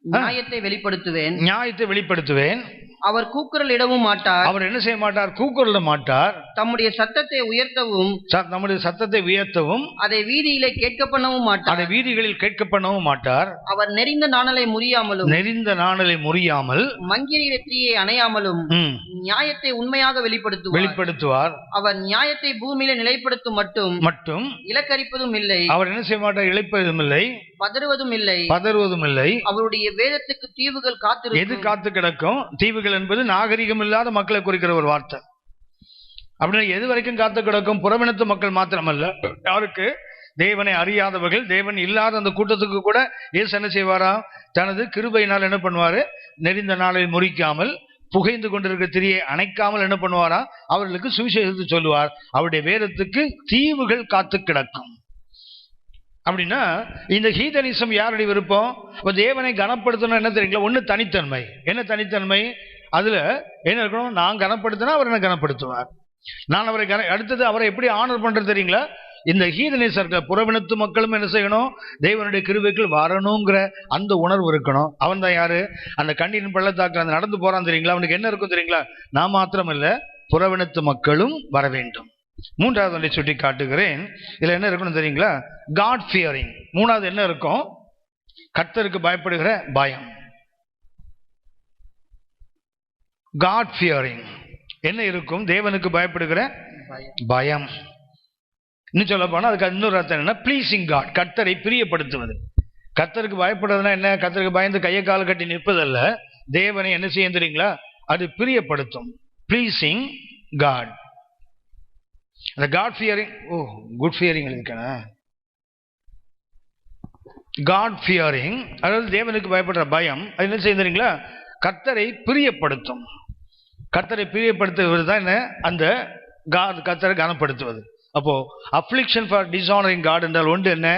நியாயத்தை வெளிப்படுத்துவேன். அவர் கூக்குரல் இடவும் மாட்டார். அவர் என்ன செய்ய மாட்டார்? கூக்குரல மாட்டார். தம்முடைய சத்தத்தை உயர்த்தவும் அதை வீதியிலே கேட்க பண்ணவும் மாட்டார். அதை வீதிகளில் கேட்க பண்ணவும் மாட்டார். அவர் நெறிந்த நாணலை முறியாமல் மங்கிரியிலே தீயை அணையாமலும் நியாயத்தை உண்மையாக வெளிப்படுத்துவார். அவர் நியாயத்தை பூமியில நிலைப்படுத்தும் மட்டும் இலக்கரிப்பதும் இல்லை. அவர் என்ன செய்ய மாட்டார்? இழைப்பதும் இல்லை, பதறுவதும் இல்லை. அவருடைய வேதத்துக்கு தீவுகள் காத்து எது காத்து கிடக்கும்? தீவுகள் என்பது நாகரிகம் இல்லாத மக்களை குறிக்கிற ஒரு வார்த்தை. அப்படின்னா எது வரைக்கும் காத்து கிடக்கும்? புறவினத்து மக்கள் மாத்திரமல்ல, யாருக்கு? தேவனை அறியாதவர்கள், தேவன் இல்லாத அந்த கூட்டத்துக்கு கூட இயேசு என்ன செய்வாரா? தனது கிருபையினால் என்ன பண்ணுவாரு? நெறிந்த நாளை முறிக்காமல், புகைந்து கொண்டிருக்கிற திரியை அணைக்காமல் என்ன பண்ணுவாரா? அவர்களுக்கு சுவிசேஷத்தை சொல்லுவார். அவருடைய வேதத்துக்கு தீவுகள் காத்து கிடக்கும். அப்படின்னா இந்த ஹீதனிசம் யாருடைய விருப்பம்? தேவனை கனப்படுத்தணும். என்ன தெரியுங்களா? ஒண்ணு தனித்தன்மை. என்ன தனித்தன்மை? அதுல என்ன இருக்கணும்? நான் கனப்படுத்தினா அவர் என்ன கனப்படுத்துவார். நான் அவரை அடுத்தது அவரை எப்படி ஆனர் பண்றது தெரியுங்களா? இந்த ஹீதனிசர்கள், புறவினத்து மக்களும் என்ன செய்யணும்? தேவனுடைய கிருபைக்குள் வரணுங்கிற அந்த உணர்வு இருக்கணும். அவன் தான் யாரு? அந்த கண்ணீரின் பள்ளத்தாக்கு அந்த நடந்து போறான் தெரியுங்களா? அவனுக்கு என்ன இருக்கும் தெரியுங்களா? நான் மாத்திரம் இல்ல, புறவினத்து மக்களும் வர வேண்டும். மூன்றாவது ஒன்றை சுட்டி காட்டுகிறேன். இதுல என்ன இருக்கணும் தெரியுங்களா? God fearing. மூணாவது என்ன இருக்கும்? கர்த்தருக்கு பயப்படுகிற பயம். காட் ஃபியரிங் என்ன இருக்கும்? தேவனுக்கு பயப்படுகிற பயம். இன்னும் சொல்ல போனா அதுக்கு இன்னொரு அர்த்தம் என்ன? ப்ளீசிங் காட், கர்த்தரை பிரியப்படுத்துவது. கர்த்தருக்கு பயப்படுறதுனா என்ன? கர்த்தருக்கு பயந்து கையை கால கட்டி நிற்பதல்ல. தேவனை என்ன செய்ய தெரியுங்களா? அது பிரியப்படுத்தும். Pleasing God. அந்த காட் ஃபியரிங், குட் ஃபியரிங் இருக்கா? காட் ஃபியரிங் அதாவது தேவனுக்கு பயப்படுற பயம். அது என்ன செய்ய தெரியுங்களா? கர்த்தரை பிரியப்படுத்தும். கர்த்தரை பிரியப்படுத்துவது தான் என்ன? அந்த கர்த்தரை கனப்படுத்துவது. அப்போ அஃப்ளிக்ஷன் ஃபார் டிஸானரிங் காட் என்றால் ஒன்று என்ன?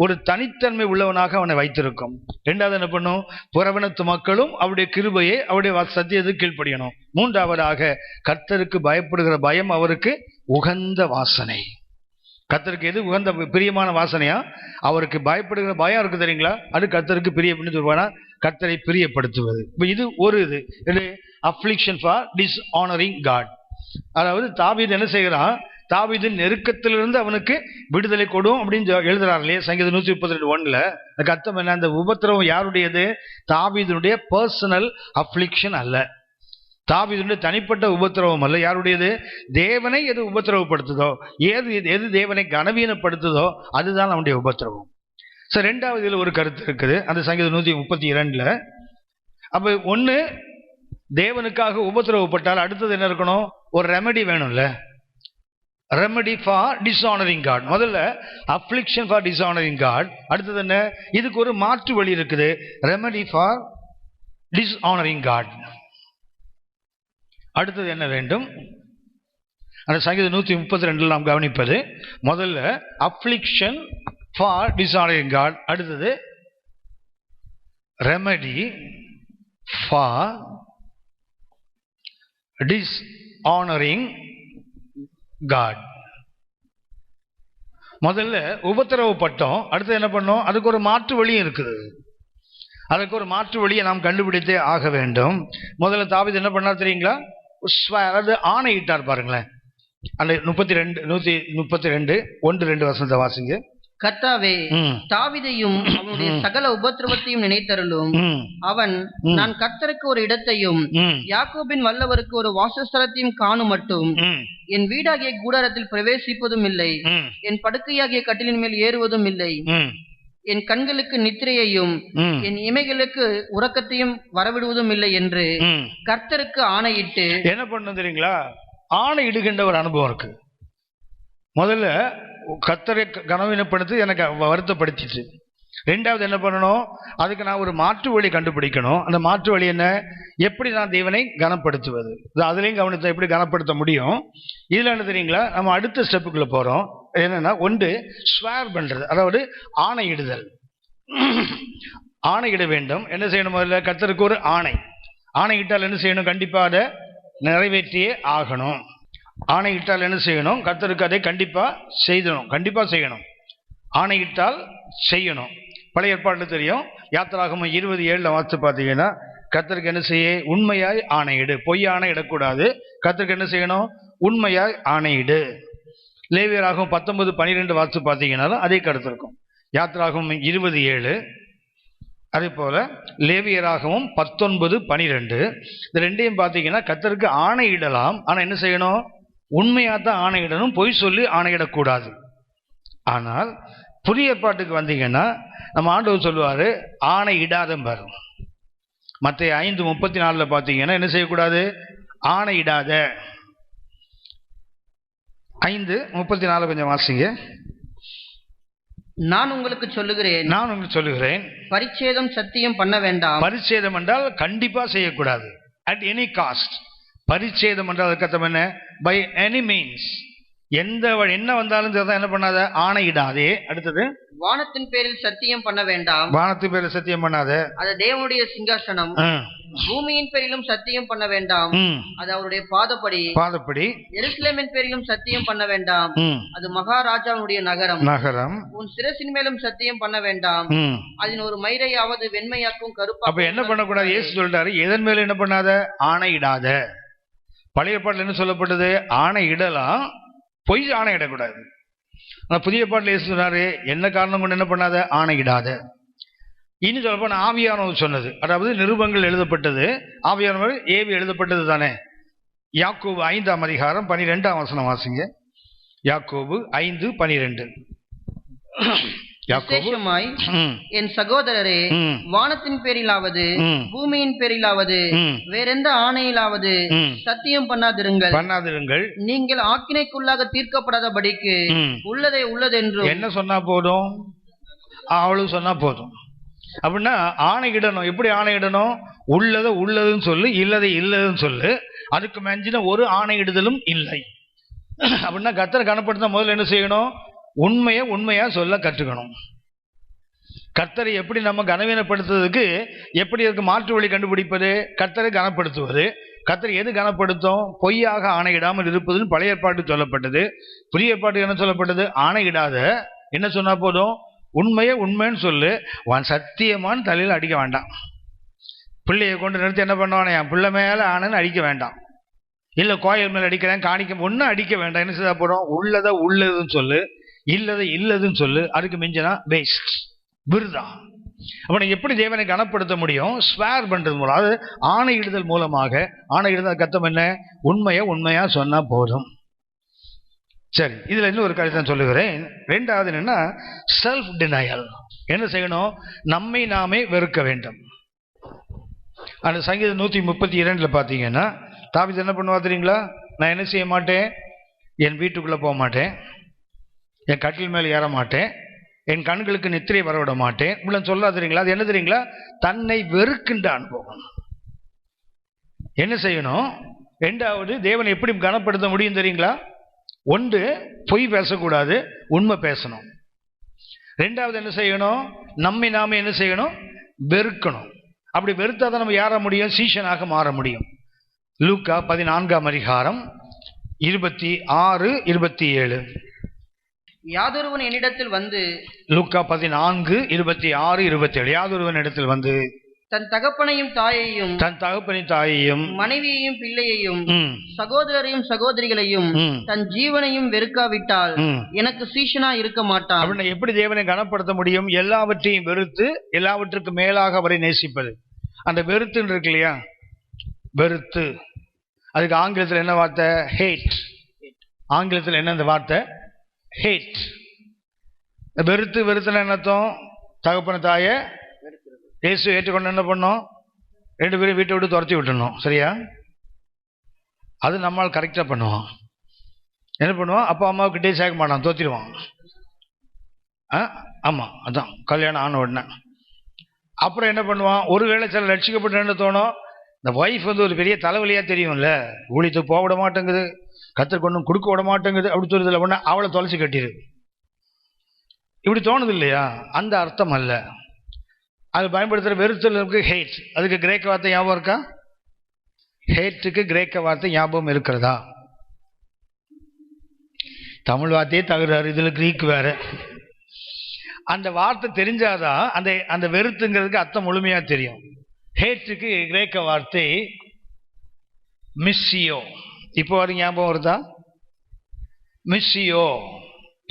ஒரு தனித்தன்மை உள்ளவனாக அவனை வைத்திருக்கும். இரண்டாவது என்ன பண்ணும்? புறவினத்து மக்களும் அவருடைய கிருபையை, அவருடைய சத்தியத்துக்கு கீழ்ப்படியணும். மூன்றாவதாக கர்த்தருக்கு பயப்படுகிற பயம் அவருக்கு உகந்த வாசனை. கர்த்தருக்கு எது உகந்த பிரியமான வாசனையா? அவருக்கு பயப்படுகிற பயம் இருக்கு தெரியுங்களா, அது கர்த்தருக்கு பிரியப்பட்டு சொல்வானா, கர்த்தரை பிரியப்படுத்துவது. இப்போ இது ஒரு இது அஃப்ளிக்ஷன் ஃபார் டிஸ்ஆனரிங் காட். அதாவது தாவீது என்ன செய்கிறான், தாவீது நெருக்கத்திலிருந்து அவனுக்கு விடுதலை கொடும் அப்படின்னு எழுதுறாரு இல்லையா சங்கீதம் 132:1. அதுக்கு அர்த்தம் என்ன? அந்த உபத்திரவம் யாருடையது? தாவீதுடைய பர்சனல் அஃப்ளிக்ஷன் அல்ல, தாவீதுடைய தனிப்பட்ட உபத்திரவம் அல்ல. யாருடையது? தேவனை எது உபத்திரவப்படுத்துதோ, எது தேவனை கனவீனப்படுத்துதோ அதுதான் நம்முடைய உபத்திரவம். சார் ரெண்டாவது இதில் ஒரு கருத்து இருக்குது, அந்த சங்கீதம் 132. அப்போ ஒன்று, தேவனுக்காக உபத்திரவப்பட்டால் அடுத்தது என்ன இருக்கணும்? ஒரு ரெமெடி வேணும்ல, ரெமெடி ஃபார் டிஸ்ஆனரிங் காட். முதல்ல அஃப்ளிக்ஷன் ஃபார் டிஸ்ஆனரிங் காட், அடுத்தது என்ன? இதுக்கு ஒரு மாற்று வழி இருக்குது, ரெமெடி ஃபார் டிஸ்ஆனரிங் காட். அடுத்தது என்ன வேண்டும்? அந்த சங்கீதம் 132 நாம் கவனிப்பது, முதல்ல அஃப்ளிக்ஷன் ஃபார் டிஸ்ஆனரிங் காட், அடுத்தது ரெமெடி ஃபார் டிஸ்ஆனரிங் காட். முதல்ல உபத்திரவப்பட்டோம், அடுத்து என்ன பண்ணோம்? அதுக்கு ஒரு மாற்று வழியும் இருக்குது, அதுக்கு ஒரு மாற்று வழியை நாம் கண்டுபிடித்தே ஆக வேண்டும். முதல்ல தாவீது என்ன பண்ணார் தெரியுங்களா? அதாவது ஆணையிட்டார். பாருங்களேன், அந்த 132:1-2 வசனத்தை வாசிங்க. கர்த்தாவே, தாவீதையும் அவனுடைய சகல உபத்திரவத்தையும் நினைத்தருளும். அவன், நான் கர்த்தருக்கு ஒரு இடத்தையும் யாக்கோபின் வல்லவருக்கு ஒரு வாசஸ்தலத்தையும் காணும் மட்டும் என் வீடாகிய கூடாரத்தில் பிரவேசிப்பதும் இல்லை, என் படுக்கையாகிய கட்டிலின் மேல் ஏறுவதும் இல்லை, என் கண்களுக்கு நித்திரையையும் என் இமைகளுக்கு உறக்கத்தையும் வரவிடுவதும் இல்லை என்று கர்த்தருக்கு ஆணையிட்டு. என்ன பண்ண தெரியுங்களா? ஆணையிடுகின்ற ஒரு அனுபவம் இருக்கு. முதல்ல கர்த்தரை கனவீனப்படுத்தி எனக்கு வருத்தப்படுத்திச்சு. ரெண்டாவது என்ன பண்ணணும்? அதுக்கு நான் ஒரு மாற்று வழி கண்டுபிடிக்கணும். அந்த மாற்று வழி என்ன? எப்படி நான் தேவனை கனப்படுத்துவது? அதுலேயும் கவனித்த எப்படி கனப்படுத்த முடியும்? இதில் என்ன தெரியுங்களா, நம்ம அடுத்த ஸ்டெப்புக்குள்ள போகிறோம். என்னன்னா, ஒன்று ஸ்வேர் பண்ணுறது, அதாவது ஆணையிடுதல். ஆணையிட வேண்டும். என்ன செய்யணும்? முதல்ல கர்த்தருக்கு ஒரு ஆணையிட்டால் என்ன செய்யணும்? கண்டிப்பாக அதை நிறைவேற்றியே ஆகணும். ஆணையிட்டால் என்ன செய்யணும்? கர்த்தருக்கு அதை கண்டிப்பாக செய்யணும். ஆணையிட்டால் செய்யணும். பழைய ஏற்பாட்டில் தெரியும், யாத்திராகமம் 20:7 வாசித்து பார்த்தீங்கன்னா, கர்த்தருக்கு என்ன செய்ய? உண்மையாய் ஆணையிடு. பொய் ஆணையிடக்கூடாது. கர்த்தருக்கு என்ன செய்யணும்? உண்மையாய் ஆணையிடு. லேவியராகமம் 19:12 வாசித்து பார்த்தீங்கன்னாலும் அதே கருத்து இருக்கும். யாத்திராகமம் 20:7, அதே போல லேவியராகமம் 19:12, இந்த ரெண்டையும் பார்த்தீங்கன்னா கர்த்தருக்கு ஆணையிடலாம். ஆனால் என்ன செய்யணும்? உண்மையாகத்தான் ஆணையிடணும், பொய் சொல்லி ஆணையிடக்கூடாது. ஆனால் புதிய ஏற்பாட்டுக்கு வந்தீங்கன்னா நம்ம ஆண்டவர் சொல்லுவார், ஆணையிடாத பாரு. மத்தேயு 5:34 பார்த்தீங்கன்னா என்ன செய்யக்கூடாது? ஆணையிடாத. 5:34 கொஞ்சம் வாசிங்க. நான் உங்களுக்கு சொல்லுகிறேன், பரிச்சேதம் சத்தியம் பண்ண வேண்டாம். பரிச்சேதம் என்றால் கண்டிப்பா செய்யக்கூடாது, அட் எனி காஸ்ட். பரிச்சேதம் என்றால் அர்த்தம் என்ன? By any means. என்ன வந்தாலும் என்ன பண்ணாத? ஆணையிடாதே. அடுத்தது, வானத்தின் பேரில் சத்தியம் பண்ண வேண்டாம். வானத்தின் பேரில் சத்தியம் பண்ணாத, அது தேவனுடைய சிங்காசனம். பூமியின் பேரிலும் சத்தியம் பண்ண வேண்டாம், அது அவருடைய பாதப்படி. எருசலேமின் பேரிலும் சத்தியம் பண்ண வேண்டாம், அது மகாராஜாவுடைய நகரம். உன் சிரசின் மேலும் சத்தியம் பண்ண வேண்டாம், அதன் ஒரு மயிரையாவது வெண்மையாக்கும் கருப்பா. அப்ப என்ன பண்ணக்கூடாது? இயேசு சொல்றாரு, எதன் மேல என்ன பண்ணாத? ஆணையிடாத. பழைய பாட்டில் என்ன சொல்லப்பட்டது? ஆணையிடலாம், பொய் ஆணையிடக்கூடாது. ஆனால் புதிய பாட்டில் இயேசு சொன்னாரு, என்ன காரணம் கொண்டு என்ன பண்ணாத? ஆணையிடாத. இன்னும் சொல்லப்போனா ஆவியானவர் சொன்னது, அதாவது நிருபங்கள் எழுதப்பட்டது, ஆவியானவர் ஏவி எழுதப்பட்டது தானே. யாக்கோபு 5:12 வாசிங்க. யாக்கோபு 5:12. என் சகோதரரே, வானத்தின் பேரிலாவது பூமியின் பேரிலாவது வேறெந்த ஆணையிலாவது சத்தியம் பண்ணாதிருங்கள். நீங்கள் ஆக்கினைக்குள்ளாக தீர்க்கப்படாதபடிக்கு உள்ளதை உள்ளதென்று என்ன சொன்னா போதும்? அவளும் சொன்னா போதும். அப்படின்னா ஆணையிடணும். எப்படி ஆணையிடணும்? உள்ளதுன்னு சொல்லு, இல்லதை இல்லதுன்னு சொல்லு. அதுக்கு மெஞ்சின ஒரு ஆணையிடுதலும் இல்லை. அப்படின்னா கர்த்தரை கனப்படுத்த முதல்ல என்ன செய்யணும்? உண்மையா சொல்ல கற்றுக்கணும். கர்த்தரை எப்படி நம்ம கனவீனப்படுத்துறதுக்கு எப்படி அதுக்கு மாற்று வழி கண்டுபிடிப்பது? கர்த்தரை கனப்படுத்துவது. கர்த்தரை எது கனப்படுத்தும்? பொய்யாக ஆணையிடாமல் இருப்பதுன்னு பழைய ஏற்பாட்டு சொல்லப்பட்டது. புதிய ஏற்பாட்டு என்ன சொல்லப்பட்டது? ஆணையிடாத, என்ன சொன்னா போதும்? உண்மையை உண்மைன்னு சொல்லு, உன் சத்தியமான்னு தலையில் அடிக்க வேண்டாம். பிள்ளையை கொண்டு நிறுத்தி என்ன பண்ணுவானே, என் பிள்ளை மேலே ஆணைன்னு அடிக்க வேண்டாம். இல்லை கோயில் மேலே அடிக்கிறேன், காணிக்க ஒன்றும் அடிக்க வேண்டாம். என்ன செய்ய போகிறோம்? உள்ளதை உள்ளதுன்னு சொல்லு, இல்லதை இல்லதுன்னு சொல்லு. அதுக்கு மிஞ்சினா வேஸ்ட், விருதா. அப்போ நீங்க எப்படி தேவனை கனப்படுத்த முடியும்? ஸ்வேர் பண்றது மூலம், அது ஆணையிடுதல் மூலமாக. ஆணையிடுதல் கத்தம் என்ன? உண்மையை உண்மையா சொன்னா போதும். சரி, இதுல இன்னும் ஒரு கருத்தை சொல்லுகிறேன். ரெண்டாவது என்னன்னா செல்ஃப் டினையல். என்ன செய்யணும்? நம்மை நாமே வெறுக்க வேண்டும். அந்த சங்கீதம் 132 பார்த்தீங்கன்னா தாவீது என்ன பண்ணுவா தெரியுங்களா? நான் என்ன செய்ய மாட்டேன்? என் வீட்டுக்குள்ளே போக மாட்டேன், என் கட்டில் மேலே ஏற மாட்டேன், என் கண்களுக்கு நித்திரை வரவிட மாட்டேன் இவ்வளவு சொல்லா தெரியுங்களா? அது என்ன தெரியுங்களா? தன்னை வெறுக்கின்ற அனுபவம். என்ன செய்யணும்? ரெண்டாவது, தேவனை எப்படி கனப்படுத்த முடியும் தெரியுங்களா? ஒன்று, பொய் பேசக்கூடாது, உண்மை பேசணும். ரெண்டாவது என்ன செய்யணும்? நம்மை நாம என்ன செய்யணும்? வெறுக்கணும். அப்படி வெறுத்தாதான் நம்ம யார முடியும்? சீஷனாக மாற முடியும். லூக்கா 14:26-27. யாதொருவன் என்னிடத்தில் வந்து, லூக்கா 14:26-27. யாதொருவன் இடத்தில் வந்து தன் தகப்பனையும் தாயையும் மனைவியையும் பிள்ளையையும் சகோதரரையும் சகோதரிகளையும் தன் ஜீவனையும் வெறுக்காவிட்டால் எனக்கு சீஷனா இருக்க மாட்டான். அப்படின்னா எப்படி தேவனை கனப்படுத்த முடியும்? எல்லாவற்றையும் வெறுத்து எல்லாவற்றுக்கு மேலாக அவரை நேசிப்பது. அந்த வெறுத்துன்னு இருக்கு இல்லையா? வெறுத்து, அதுக்கு ஆங்கிலத்தில் என்ன வார்த்தை? ஹேட். ஆங்கிலத்தில் என்ன அந்த வார்த்தை? ஹேட். வெறுத்துனா என்ன அர்த்தம்? தகப்பன தாயை இயேசு ஏற்றுக்கொண்டு என்ன பண்ணோம்? 2 பேரும் வீட்டை விட்டு துரத்தி விட்டுணும். சரியா? அது நம்மால் கரெக்டாக பண்ணுவான். என்ன பண்ணுவான்? அப்பா அம்மாவுக்கு டே சேர்க்க மாட்டான், தோத்திடுவான். ஆமாம், அதான் கல்யாணம் ஆன உடனே. அப்புறம் என்ன பண்ணுவான்? ஒருவேளை சில ரட்சிக்கப்பட்டு என்ன தோணும்? இந்த ஒய்ஃப் வந்து ஒரு பெரிய தலைவலியாக தெரியும்ல, ஊழியத்துக்கு போக விட மாட்டேங்குது, கத்தருக்கு ஒன்றும் கொடுக்க விட மாட்டேங்குது, அப்படி தோணுதில்ல. உடனே அவளை தொலைச்சி கட்டிடு, இப்படி தோணுது இல்லையா? அந்த அர்த்தம் அல்ல. அது பயன்படுத்துகிற வெறுத்தலுக்கு ஹேட். அதுக்கு கிரேக்க வார்த்தை ஞாபகம் இருக்கா? ஹேட்டுக்கு கிரேக்க வார்த்தை ஞாபகம் இருக்கிறதா? தமிழ் வார்த்தையே தகுறாரு, இதில் கிரீக் வேற. அந்த வார்த்தை தெரிஞ்சாதான் அந்த வெறுத்துங்கிறதுக்கு அர்த்தம் முழுமையாக தெரியும். ஹேட்டுக்கு கிரேக்க வார்த்தை மிஸ்ஸியோ. இப்போ வர ஞாபகம் வருதா? மிஸ்ஸியோ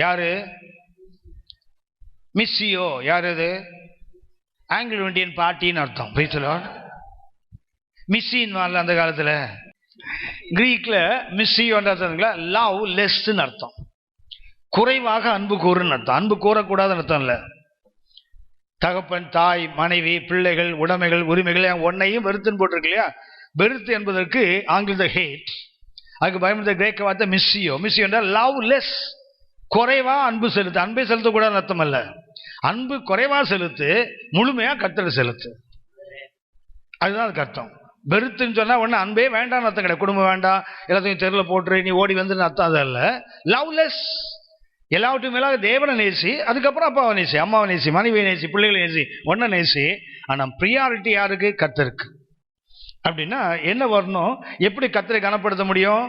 யாரு? மிஸ்ஸியோ யார்? அது ஆங்கிலோ இண்டியன் பார்ட்டின்னு அர்த்தம். மிஸ்ஸின் வரல அந்த காலத்தில். கிரீக்ல மிஸ்ஸியோன்ற அர்த்தம் லவ் லெஸ்ன்னு அர்த்தம். குறைவாக அன்பு கூறுன்னு அர்த்தம். அன்பு கூறக்கூடாதுன்னு அர்த்தம் இல்லை. தகப்பன், தாய், மனைவி, பிள்ளைகள், உடைமைகள், உரிமைகள் ஒன்னையும் வெறுத்துன்னு போட்டிருக்கு இல்லையா? வெறுத்து என்பதற்கு ஆங்கிலத்தில் ஹேட். அதுக்கு பயன்படுத்த கிரேக்க வார்த்தை மிஸ்ஸியோ. மிஸ்ஸியோ என்றால் லவ் லெஸ், குறைவா அன்பு செலுத்து. அன்பை செலுத்தக்கூடாதுன்னு அர்த்தம் அல்ல. அன்பு குறைவா செலுத்து, முழுமையா கர்த்தரை செலுத்து, அதுதான் அதுக்கு அர்த்தம். வெறுத்துன்னு சொன்னா ஒன்னு அன்பே வேண்டாம்னு அர்த்தம் கிடையாது. குடும்பம் வேண்டாம், எல்லாத்தையும் தெருவில் போட்டுரு, நீ ஓடி வந்து அர்த்தம் அது அல்ல. லவ்லெஸ், எல்லாவற்றும் மேலாக தேவனை நேசி, அதுக்கப்புறம் அப்பாவை நேசி, அம்மாவை நேசி, மனைவியை நேசி, பிள்ளைகளை நேசி, ஒன்றை நேசி. ஆனால் ப்ரியாரிட்டி யாருக்கு? கர்த்தருக்கு. அப்படின்னா என்ன வரணும்? எப்படி கர்த்தரை கனப்படுத்த முடியும்?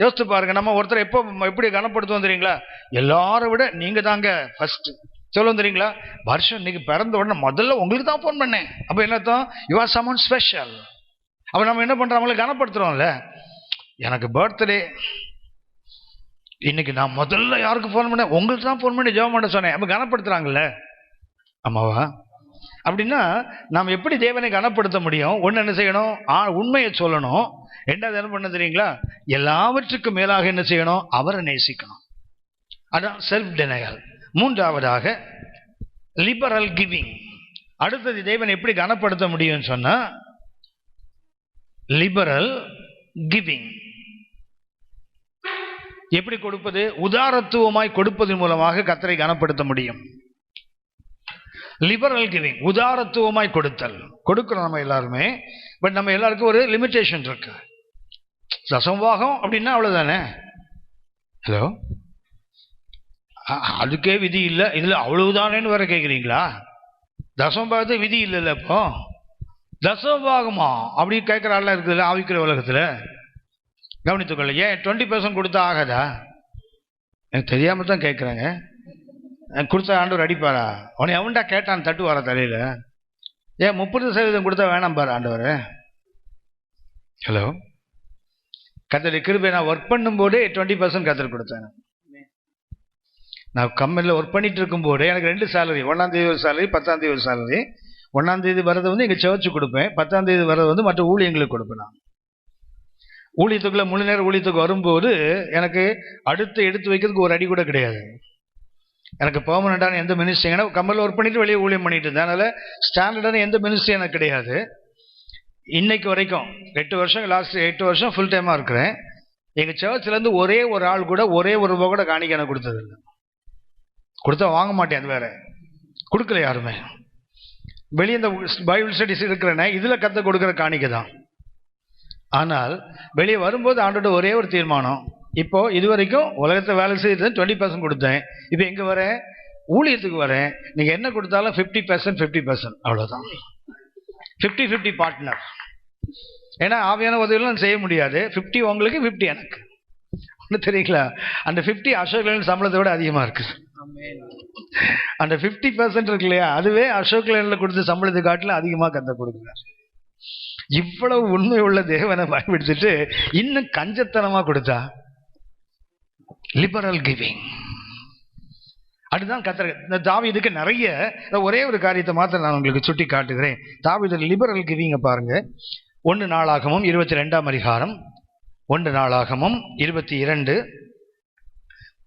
யோசித்து பாருங்க. நம்ம ஒருத்தர் எப்படி கனப்படுத்துவோம் தெரியுங்களா? எல்லாரும் விட நீங்க தாங்க ஃபர்ஸ்ட் சொல்லுவோம் தெரியுங்களா? வருஷம் இன்னைக்கு பிறந்த உடனே முதல்ல உங்களுக்கு தான் ஃபோன் பண்ணேன். அப்போ என்ன அர்த்தம்? You are summon special. அப்போ நம்ம என்ன பண்றோம்? அவங்களை கனப்படுத்துறோம்ல. எனக்கு பர்த்டே இன்னைக்கு, நான் முதல்ல யாருக்கு ஃபோன் பண்ணேன்? உங்களுக்கு தான் ஃபோன் பண்ணி ஜெபம் பண்ண சொன்னேன். அப்போ கனப்படுத்துறாங்கல்ல, ஆமாவா? அப்படின்னா நாம் எப்படி தேவனை கனப்படுத்த முடியும்? ஒன்று என்ன செய்யணும்? உண்மையை சொல்லணும். ரெண்டாவது என்ன பண்ண தெரியுங்களா? எல்லாவற்றுக்கும் மேலாக என்ன செய்யணும்? அவரை நேசிக்கணும். அதான் செல்ஃப் டினையல். மூன்றாவதாக லிபரல் கிவிங். அடுத்தது தேவனை எப்படி கனப்படுத்த முடியும்னு சொன்னா லிபரல் கிவிங். எப்படி கொடுப்பது? உதாரத்துவமாய் கொடுப்பதன் மூலமாக கர்த்தரை கனப்படுத்த முடியும். லிபரல் கிவிங், உதாரத்துவமாய் கொடுத்தல். கொடுக்கிறோம் நம்ம எல்லாருமே. பட் நம்ம எல்லாருக்கும் ஒரு லிமிட்டேஷன் இருக்கு. தசமபாகம் அப்படின்னா அவ்வளவுதானே. ஹலோ, அதுக்கே விதி இல்லை, இதுல அவ்வளவுதானேன்னு வேற கேட்குறீங்களா? தசமபாகத்தை விதி இல்லைல்ல. இப்போ தசமபாகமா அப்படி கேட்குற ஆள்லாம் இருக்குதுல்ல ஆவிக்கிற உலகத்தில். கவனித்துக்கொள்ள, ஏன் 20% கொடுத்தா ஆகாதா? எனக்கு தெரியாம தான் கேட்குறாங்க. கொடுத்தா ஆண்டவர் அடிப்பாரா? அவனை எவன்டா கேட்டான் தட்டு வர தலையில? ஏன் 30% கொடுத்தா வேணாம் பாரு ஆண்டவர்? ஹலோ, கர்த்தருடைய கிருபை. நான் ஒர்க் பண்ணும்போதே 20% கர்த்தர் கொடுத்தேன். நான் கம்பெனியில் ஒர்க் பண்ணிட்டு இருக்கும்போது எனக்கு 2 சேலரி, 1ஆம் தேதி ஒரு சேலரி, 10ஆம் தேதி ஒரு சேலரி. 1ஆம் தேதி வரதை வந்து எங்கள் சர்ச்சு கொடுப்பேன், 10ஆம் தேதி வரதை வந்து மற்ற ஊழியங்களுக்கு கொடுப்பேன். நான் ஊழியத்துக்குள்ள முழு நேரம் ஊழியத்துக்கு வரும்போது எனக்கு அடுத்து எடுத்து வைக்கிறதுக்கு ஒரு அடி கூட கிடையாது. எனக்கு பெர்மனண்டான எந்த மினிஸ்ட்ரி, ஏன்னா கம்பெனியில் ஒர்க் பண்ணிட்டு வெளியே ஊழியம் பண்ணிட்டு இருந்தேன். அதனால ஸ்டாண்டர்டான எந்த மினிஸ்ட்ரி எனக்கு கிடையாது. இன்னைக்கு வரைக்கும் 8 வருஷம், லாஸ்ட் 8 வருஷம் ஃபுல் டைமாக இருக்கிறேன். எங்கள் சர்ச்சிலேருந்து ஒரே ஒரு ஆள் கூட ஒரே ஒரு ரூபா கூட காணிக்க எனக்கு கொடுத்தது இல்லை. கொடுத்தா வாங்க மாட்டேன், அது வேற. கொடுக்கல யாருமே. வெளியே இந்த பைபிள் ஸ்டடிஸ் இருக்கிறேன்னா இதில் கத்த கொடுக்குற காணிக்கை தான். ஆனால் வெளியே வரும்போது ஆண்டோட ஒரே ஒரு தீர்மானம், இப்போ இது வரைக்கும் உலகத்தை வேலை செய்து 20% கொடுத்தேன், இப்போ எங்கே வரேன்? ஊழியத்துக்கு வரேன். நீங்கள் என்ன கொடுத்தாலும் 50%, 50%, அவ்வளோதான். 50-50 பார்ட்னர். ஏன்னா ஆவியான உதவியெல்லாம் செய்ய முடியாது. 50 உங்களுக்கு, 50 எனக்கு. ஒன்று தெரியுங்களா? அந்த 50 அசோக் சம்பளத்தை விட அதிகமாக இருக்குது. அந்த 50% இருக்கு இல்லையா, அதுவே அசோக் லேனில் கொடுத்த சம்பளத்தை காட்டிலும் அதிகமாக கத்த கொடுக்குறார். இவ்வளவு உண்மை உள்ள தேவனை பயன்படுத்திட்டு இன்னும் கஞ்சத்தனமா கொடுத்தா லிபரல் கிவிங். அதுதான் கத்தர். இந்த தாவீதுக்கு நிறைய, ஒரே ஒரு காரியத்தை மாத்திரம் நான் உங்களுக்கு சுட்டி காட்டுகிறேன். தாவீது லிபரல் கிவிங்க பாருங்க. 1 நாளாகமம் 22ஆம் அதிகாரம், 1 நாளாகமம் 22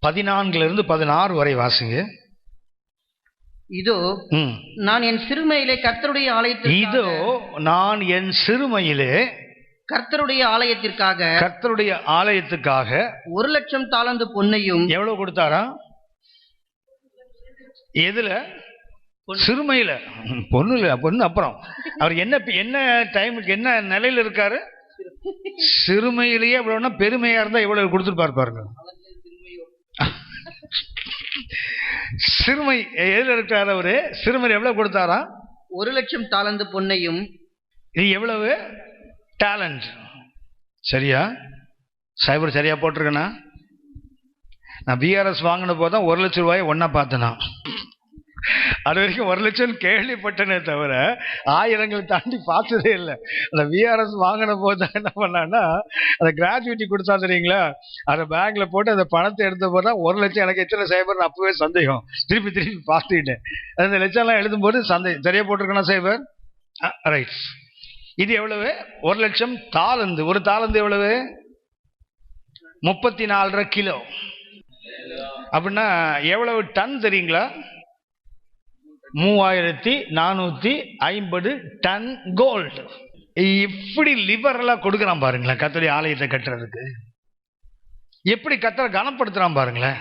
14 வரை வாசிங்க. இதோ நான் என் சிறுமையிலே கர்த்தருடைய ஆலயத்திற்காக, இதோ நான் என் சிறுமையிலே கர்த்தருடைய ஆலயத்துக்காக 1,00,000 தாலந்து பொன்னையும். எவ்வளவு கொடுத்தாரா? எதுல? சிறுமையில. பொண்ணு இல்ல, பொண்ணு அப்புறம். அவர் என்ன டைமுக்கு என்ன நிலையில இருக்காரு? சிறுமையிலேயே எவ்வளவுனா, பெருமையா இருந்தா எவ்வளவு கொடுத்துருப்பாரு பாருங்க. சிறுமை எதுல இருக்காரு அவரு? சிறுமையில் எவ்வளவு கொடுத்தாரா? 1,00,000 தாலந்து பொன்னையும். இது எவ்வளவு டேலண்ட்? சரியா? சைபர் சரியா போட்டிருக்கேனா? நான் பிஆர்எஸ் வாங்கின போதான் 1,00,000 ரூபாய் ஒன்னா பார்த்தேனா. அது வரைக்கும் 1,00,000 கேள்விப்பட்டனே தவிர ஆயிரங்களை தாண்டி பார்த்ததே இல்லை. அந்த விஆர்எஸ் வாங்கின போது என்ன பண்ணான்னா, அந்த கிராஜுவிட்டி கொடுத்தா தெரியுங்களா, அதை பேங்க்ல போட்டு அந்த பணத்தை எடுத்த போது தான் 1,00,000 எனக்கு எத்தனை சைபர் அப்பவே சந்தேகம். திருப்பி பார்த்துக்கிட்டேன். அந்த லட்சம்லாம் எழுதும்போது சந்தேகம். சரியா போட்டிருக்கேனா சைபர்? ரைட். இது எவ்வளவு? 1,00,000 தாலந்து. ஒரு தாலந்து எவ்வளவு? 34.5 கிலோ. அப்படின்னா எவ்வளவு டன் தெரியுங்களா? 3,450 டன் கோல்டு. இப்படி லிபரலா கொடுக்குறான் பாருங்களேன் கர்த்தருடைய ஆலயத்தை கட்டுறதுக்கு. எப்படி கர்த்தரை கனப்படுத்துறான் பாருங்களேன்.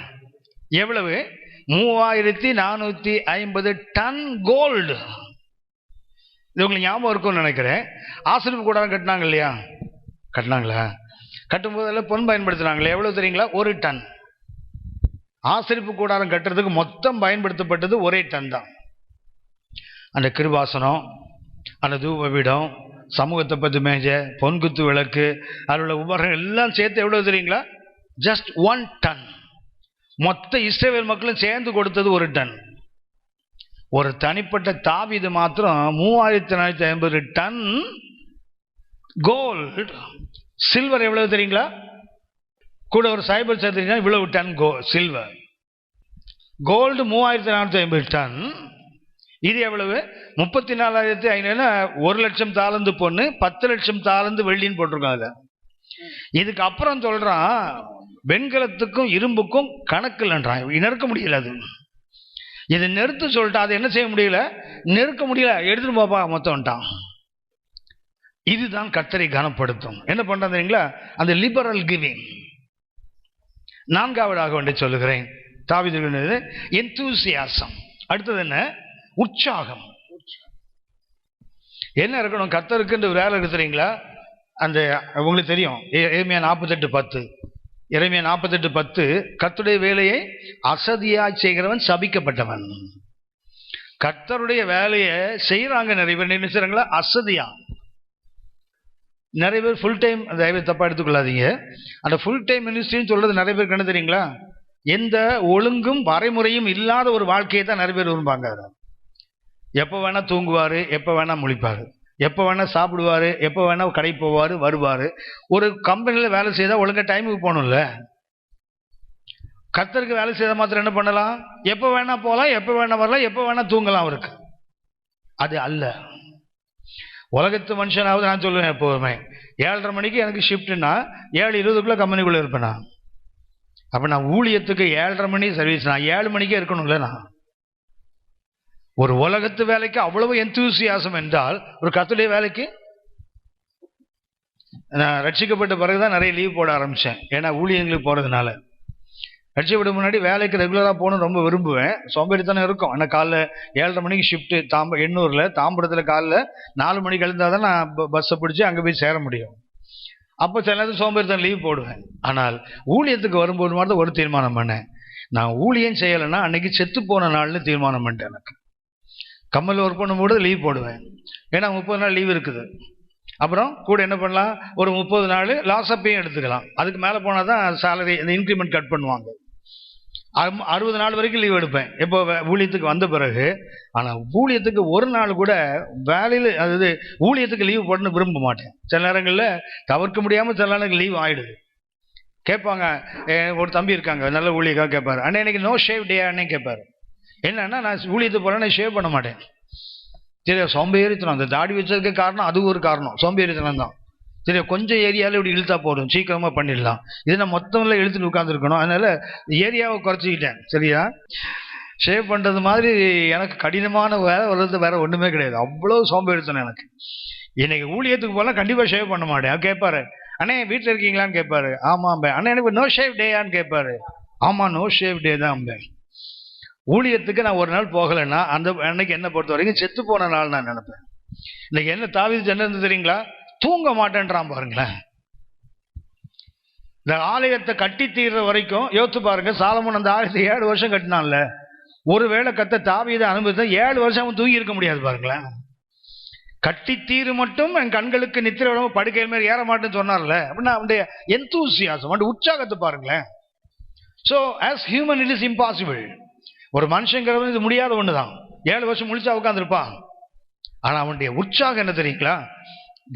எவ்வளவு? 3,450 டன் கோல்டு. இது உங்களுக்கு ஞாபகம் இருக்கும்னு நினைக்கிறேன். ஆசரிப்பு கூடாரம் கட்டினாங்க இல்லையா? கட்டினாங்களா? கட்டும்போதெல்லாம் பொன் பயன்படுத்தினாங்களே. எவ்வளவு தெரியுங்களா? 1 டன். ஆசரிப்பு கூடாரம் கட்டுறதுக்கு மொத்தம் பயன்படுத்தப்பட்டது 1 டன் தான். அந்த கிருபாசனம், அந்த தூபபீடம், சமூகத்தை பற்றி மேஜை, பொன்குத்து விளக்கு, அதில் உள்ள உபகரணம் எல்லாம் சேர்த்து எவ்வளவு தெரியுங்களா? Just 1 ton. மொத்த இஸ்ரவேல் மக்களும் சேர்ந்து கொடுத்தது 1 டன். ஒரு தனிப்பட்ட தாவீது மாத்திரம் 3,450 டன் கோல்டு. சில்வர் எவ்வளவு தெரியுங்களா? கூட ஒரு சைபர் சேர்த்துட்டீங்கன்னா இவ்வளவு டன் சில்வர். Gold 3,450 ton. இது எவ்வளவு? 34,500. 1,00,000 தாலந்து பொண்ணு, 10,00,000 தாலந்து வெள்ளின்னு போட்டிருக்காங்க. இதுக்கு அப்புறம் சொல்றான், வெண்கலத்துக்கும் இரும்புக்கும் கணக்கு இல்லைன்றான். நெருக்க முடியல. அது இது நிறுத்த சொல்லிட்டா, அது என்ன செய்ய முடியல? நெருக்க முடியல. எடுத்துட்டு போப்பா மொத்தம்ட்டான். இதுதான் கர்த்தரை கனப்படுத்தும். என்ன பண்றாங்க தெரியுங்களா? அந்த லிபரல் கிவிங். 4வதாக ஒன்றை சொல்லுகிறேன். தாவீது எந்தூசியாசம். அடுத்தது என்ன? உற்சாகம். என்ன இருக்கணும்? கர்த்தருக்கு வேலை இருக்கு தெரியுங்களா? அந்த உங்களுக்கு தெரியும், எரேமியா 48:10. எரேமியா 48:10, கர்த்தருடைய வேலையை அசதியாய் செய்கிறவன் சபிக்கப்பட்டவன். கர்த்தருடைய வேலையை செய்யறாங்க நிறைய பேர், என்ன செய்றாங்களா? அசதியா. நிறைய பேர் ஃபுல் டைம், தயவு தப்பா எடுத்துக்கொள்ளாதீங்க, அந்த ஃபுல் டைம் மினிஸ்ட்ரின்னு சொல்றது நிறைய பேருக்கு என்ன தெரியுங்களா, எந்த ஒழுங்கும் வரைமுறையும் இல்லாத ஒரு வாழ்க்கையை தான் நிறைய பேர் விரும்பாங்க. எப்போ வேணா தூங்குவாரு, எப்போ வேணா முழிப்பாரு, எப்போ வேணா சாப்பிடுவாரு, எப்போ வேணா கடை போவாரு வருவாரு. ஒரு கம்பெனியில வேலை செய்தா ஒழுங்கா டைமுக்கு போகணும்ல. கர்த்தருக்கு வேலை செய்த மாத்திரம் என்ன பண்ணலாம், எப்போ வேணா போகலாம், எப்போ வேணா வரலாம், எப்போ வேணா தூங்கலாம். அவருக்கு அது அல்ல. உலகத்து மனுஷனாவது நான் சொல்லுவேன் எப்போதுமே, 7:30 மணிக்கு எனக்கு ஷிஃப்ட்னா 7:20 கம்பெனிக்குள்ள இருப்பேன் நான். அப்ப நான் ஊழியத்துக்கு 7:30 மணி சர்வீஸ், நான் 7 மணிக்கே இருக்கணும்ல. நான் ஒரு உலகத்து வேலைக்கு அவ்வளவு எந்தூசியாசம் என்றால், ஒரு கர்த்தருடைய வேலைக்கு நான் ரட்சிக்கப்பட்ட பிறகுதான் நிறைய லீவ் போட ஆரம்பிச்சேன். ஏன்னா ஊழியங்களுக்கு போறதுனால. ரட்சிக்கப்பட்ட முன்னாடி வேலைக்கு ரெகுலராக போகணும்னு ரொம்ப விரும்புவேன். சோம்பேறித்தனம் இருக்கும். ஆனால் காலைல 7:30 மணிக்கு ஷிஃப்ட்டு எண்ணூரில் தாம்பரத்தில் காலைல 4 மணிக்கு எழுந்தால் தான் நான் பஸ்ஸை பிடிச்சி அங்கே போய் சேர முடியும். அப்போ சில நேரத்தில் சோம்பேறித்தனம் லீவ் போடுவேன். ஆனால் ஊழியத்துக்கு வரும்போது மாதிரி ஒரு தீர்மானம் பண்ணேன், நான் ஊழியம் செய்யலைன்னா அன்னைக்கு செத்து போன நாள்னு தீர்மானம் பண்ணிட்டேன். எனக்கு கம்மலில் ஒர்க் பண்ணும்போது லீவ் போடுவேன். ஏன்னா 30 நாள் லீவ் இருக்குது. அப்புறம் கூட என்ன பண்ணலாம், ஒரு 30 நாள் லாஸ் அப்பையும் எடுத்துக்கலாம். அதுக்கு மேலே போனால் தான் சேலரி, இந்த இன்க்ரிமெண்ட் கட் பண்ணுவாங்க. 60 நாள் வரைக்கும் லீவ் எடுப்பேன் எப்போ ஊழியத்துக்கு வந்த பிறகு. ஆனால் ஊழியத்துக்கு ஒரு நாள் கூட வேலையில், அதாவது ஊழியத்துக்கு லீவ் போடணும்னு விரும்ப மாட்டேன். சில நேரங்களில் தவிர்க்க முடியாமல் சில நேரங்களுக்கு லீவ் ஆகிடுது. கேட்பாங்க, ஒரு தம்பி இருக்காங்க நல்ல ஊழியக்காக, கேட்பாரு, அண்ணே எனக்கு நோ ஷேவ் டே அண்ணே கேட்பாரு. என்னன்னா நான் ஊழியத்துக்கு போகிறேன், நான் ஷேவ் பண்ண மாட்டேன். சரியா, சோம்பேறித்தனம். அந்த தாடி வச்சதுக்கு காரணம் அது ஒரு காரணம், சோம்பேறித்தனம் தான். சரியா, கொஞ்சம் ஏரியாவில் இப்படி இழுத்தா போதும், சீக்கிரமாக பண்ணிடலாம். இது நான் மொத்தமில் இழுத்துட்டு உட்காந்துருக்கணும். அதனால ஏரியாவை குறைச்சிக்கிட்டேன். சரியா, ஷேவ் பண்ணுறது மாதிரி எனக்கு கடினமான வேலை வர்றது வேற ஒன்றுமே கிடையாது. அவ்வளோ சோம்பேறித்தனம் எனக்கு. இன்னைக்கு ஊழியத்துக்கு போகலாம், கண்டிப்பாக ஷேவ் பண்ண மாட்டேன். கேட்பாரு, அண்ணே வீட்டில் இருக்கீங்களான்னு கேட்பாரு. ஆமாம். அண்ணே எனக்கு நோ ஷேவ் டேயான்னு கேட்பாரு. ஆமாம், நோ ஷேவ் டே தான். ஊழியத்துக்கு நான் ஒரு நாள் போகலைன்னா அந்த அன்னைக்கு என்ன பொறுத்த வரைக்கும் செத்து போன நாள் நான் நினைப்பேன். இன்னைக்கு என்ன தாவீது என்ன இருந்து தெரியுங்களா, தூங்க மாட்டேன்றான். பாருங்களேன், இந்த ஆலயத்தை கட்டி தீர்ற வரைக்கும் யோசிச்சு பாருங்க. சாலமோன் அந்த ஆலயத்தை 7 வருஷம் கட்டினான்ல. ஒருவேளை தாவீதை அனுபவித்த 7 வருஷம் அவன் தூங்கி இருக்க முடியாது. பாருங்களேன், கட்டி தீரு மட்டும் என் கண்களுக்கு நித்திரை விடாம படுக்கையில் மேல் ஏற மாட்டேன்னு சொன்னார்ல. அப்படின்னா அவனுடைய எந்தூசியாசம், அவனுடைய உற்சாகத்தை பாருங்களேன். So as human it is impossible. ஒரு மனுஷங்கிறது இது முடியாத ஒண்ணுதான். 7 வருஷம் முழிச்சா உட்காந்துருப்பான். ஆனா அவனுடைய உற்சாகம் என்ன தெரியுங்களா,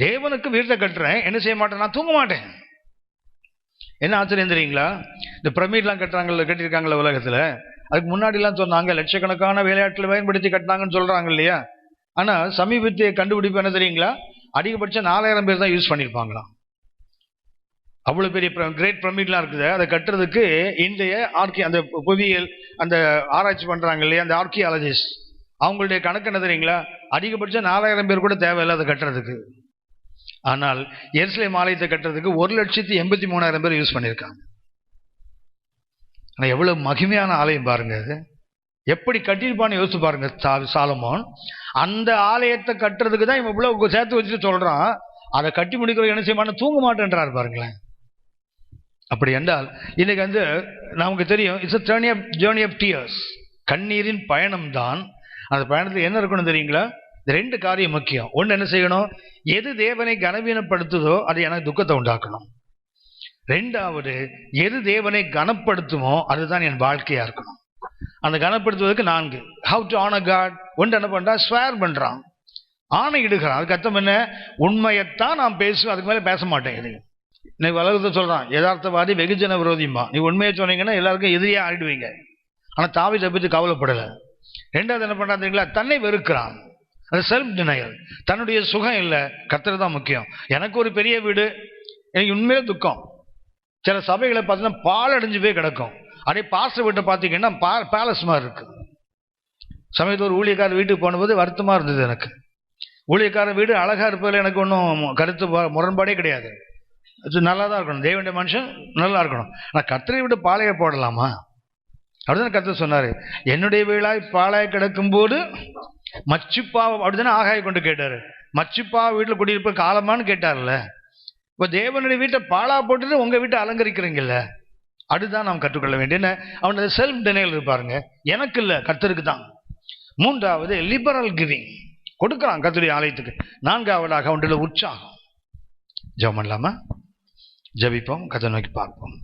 தேவனுக்கு வீட்டை கட்டுறேன், என்ன செய்ய மாட்டேன், நான் தூங்க மாட்டேன். என்ன ஆச்சரியம் தெரியுங்களா, இந்த பிரமிட்லாம் கட்டியிருக்காங்கல்ல உலகத்துல. அதுக்கு முன்னாடிலாம் சொன்னாங்க லட்சக்கணக்கான விளையாட்டுல பயன்படுத்தி கட்டினாங்கன்னு சொல்றாங்க இல்லையா. ஆனா சமீபத்திய கண்டுபிடிப்பு என்ன தெரியுங்களா, அதிகபட்சம் 4000 பேர் தான் யூஸ் பண்ணியிருப்பாங்களாம். அவ்வளோ பெரிய கிரேட் பிரமிட்லாம் இருக்குது. அதை கட்டுறதுக்கு இந்திய அந்த புவியியல் அந்த ஆராய்ச்சி பண்ணுறாங்க இல்லையா, அந்த ஆர்கியாலஜிஸ்ட், அவங்களுடைய கணக்கு என்ன தெரியுங்களா, அதிகபட்சம் 4000 பேர் கூட தேவையில்லை அதை கட்டுறதுக்கு. ஆனால் எருசலேம் ஆலயத்தை கட்டுறதுக்கு 1,83,000 பேர் யூஸ் பண்ணியிருக்காங்க. ஆனால் எவ்வளவு மகிமையான ஆலயம் பாருங்க. அது எப்படி கட்டியிருப்பான்னு யோசிச்சு பாருங்க. சாலமோன் அந்த ஆலயத்தை கட்டுறதுக்கு தான் இவன் இவ்வளவு சேர்த்து வச்சுட்டு சொல்றான். அதை கட்டி முடிக்கிற என்ன செய்ய மாட்டேன், தூங்க மாட்டேன்றார். பாருங்களேன், அப்படி என்றால் இன்னைக்கு நமக்கு தெரியும், it's a journey of tears. கண்ணீரின் பயணம் தான். அந்த பயணத்தில் என்ன இருக்கணும் தெரியுங்களா, 2 காரியம் முக்கியம். ஒன்று என்ன செய்யணும், எது தேவனை கனவீனப்படுத்துதோ அது எனக்கு துக்கத்தை உண்டாக்கணும். 2வது, எது தேவனை கனப்படுத்துமோ அதுதான் என் வாழ்க்கையா இருக்கணும். அந்த கனப்படுத்துவதற்கு 4 how to honor God. ஒன்று என்ன பண்றா, ஸ்வேர் பண்றான், ஆணை இடுகிறான். அதுக்கு அர்த்தம் என்ன, உண்மையத்தான் நான் பேசுவேன், அதுக்கு மேலே பேச மாட்டேன். இது இன்னைக்கு உலகத்தை சொல்றான், யதார்த்தவாதி வெகுஜன விரோதிமா. நீ உண்மையை சொன்னீங்கன்னா எல்லாருக்கும் எதிரியா ஆயிடுவீங்க. ஆனா தாவீதை பற்றி கவலைப்படல. 2வது என்ன பண்றான் தெரியுங்களா, தன்னை வெறுக்கிறான். அது செல்ஃப் டினையல். தன்னுடைய சுகம் இல்லை, கர்த்தர் தான் முக்கியம். எனக்கு ஒரு பெரிய வீடு, எனக்கு உண்மையிலே துக்கம். சில சபைகளை பார்த்தீங்கன்னா பால் அடைஞ்சு போய் கிடக்கும். அதே பாஸ்டர் வீட்டை பார்த்தீங்கன்னா பேலஸ் மாதிரி இருக்கு. சமயத்தில் ஒரு ஊழியக்காரர் வீட்டுக்கு போனபோது வருத்தமா இருந்தது எனக்கு. ஊழியக்காரர் வீடு அழகா இருப்பதில் எனக்கு ஒன்றும் கருத்து முரண்பாடே கிடையாது. அது நல்லா தான் இருக்கணும், தேவனுடைய மனுஷன் நல்லா இருக்கணும். ஆனால் கர்த்தரை விட்டு பாளைய போடலாமா? அப்படிதான் கர்த்தர் சொன்னாரு, என்னுடைய வீடாய் பாளைய கிடக்கும் போது மச்சுப்பாவை, அப்படித்தானே ஆகாய கொண்டு கேட்டாரு, மச்சுப்பாவை வீட்டில் குடியிருப்ப காலமானு கேட்டார்ல. இப்போ தேவனுடைய வீட்டை பாலா போட்டுட்டு உங்க வீட்டை அலங்கரிக்கிறீங்கல்ல, அதுதான் நாம் கற்றுக்கொள்ள வேண்டிய. அவனது செல்ஃப் டினையல் இருப்பாருங்க, எனக்கு இல்லை கர்த்தருக்கு தான். 3வது லிபரல் கிவிங், கொடுக்குறான் கர்த்தருடைய ஆலயத்துக்கு. 4வதாக அவனுடைய உற்சாகம். ஜெபம் பண்ணலாமா? ஜெபிப்போம், கதை நோக்கி பார்ப்போம்.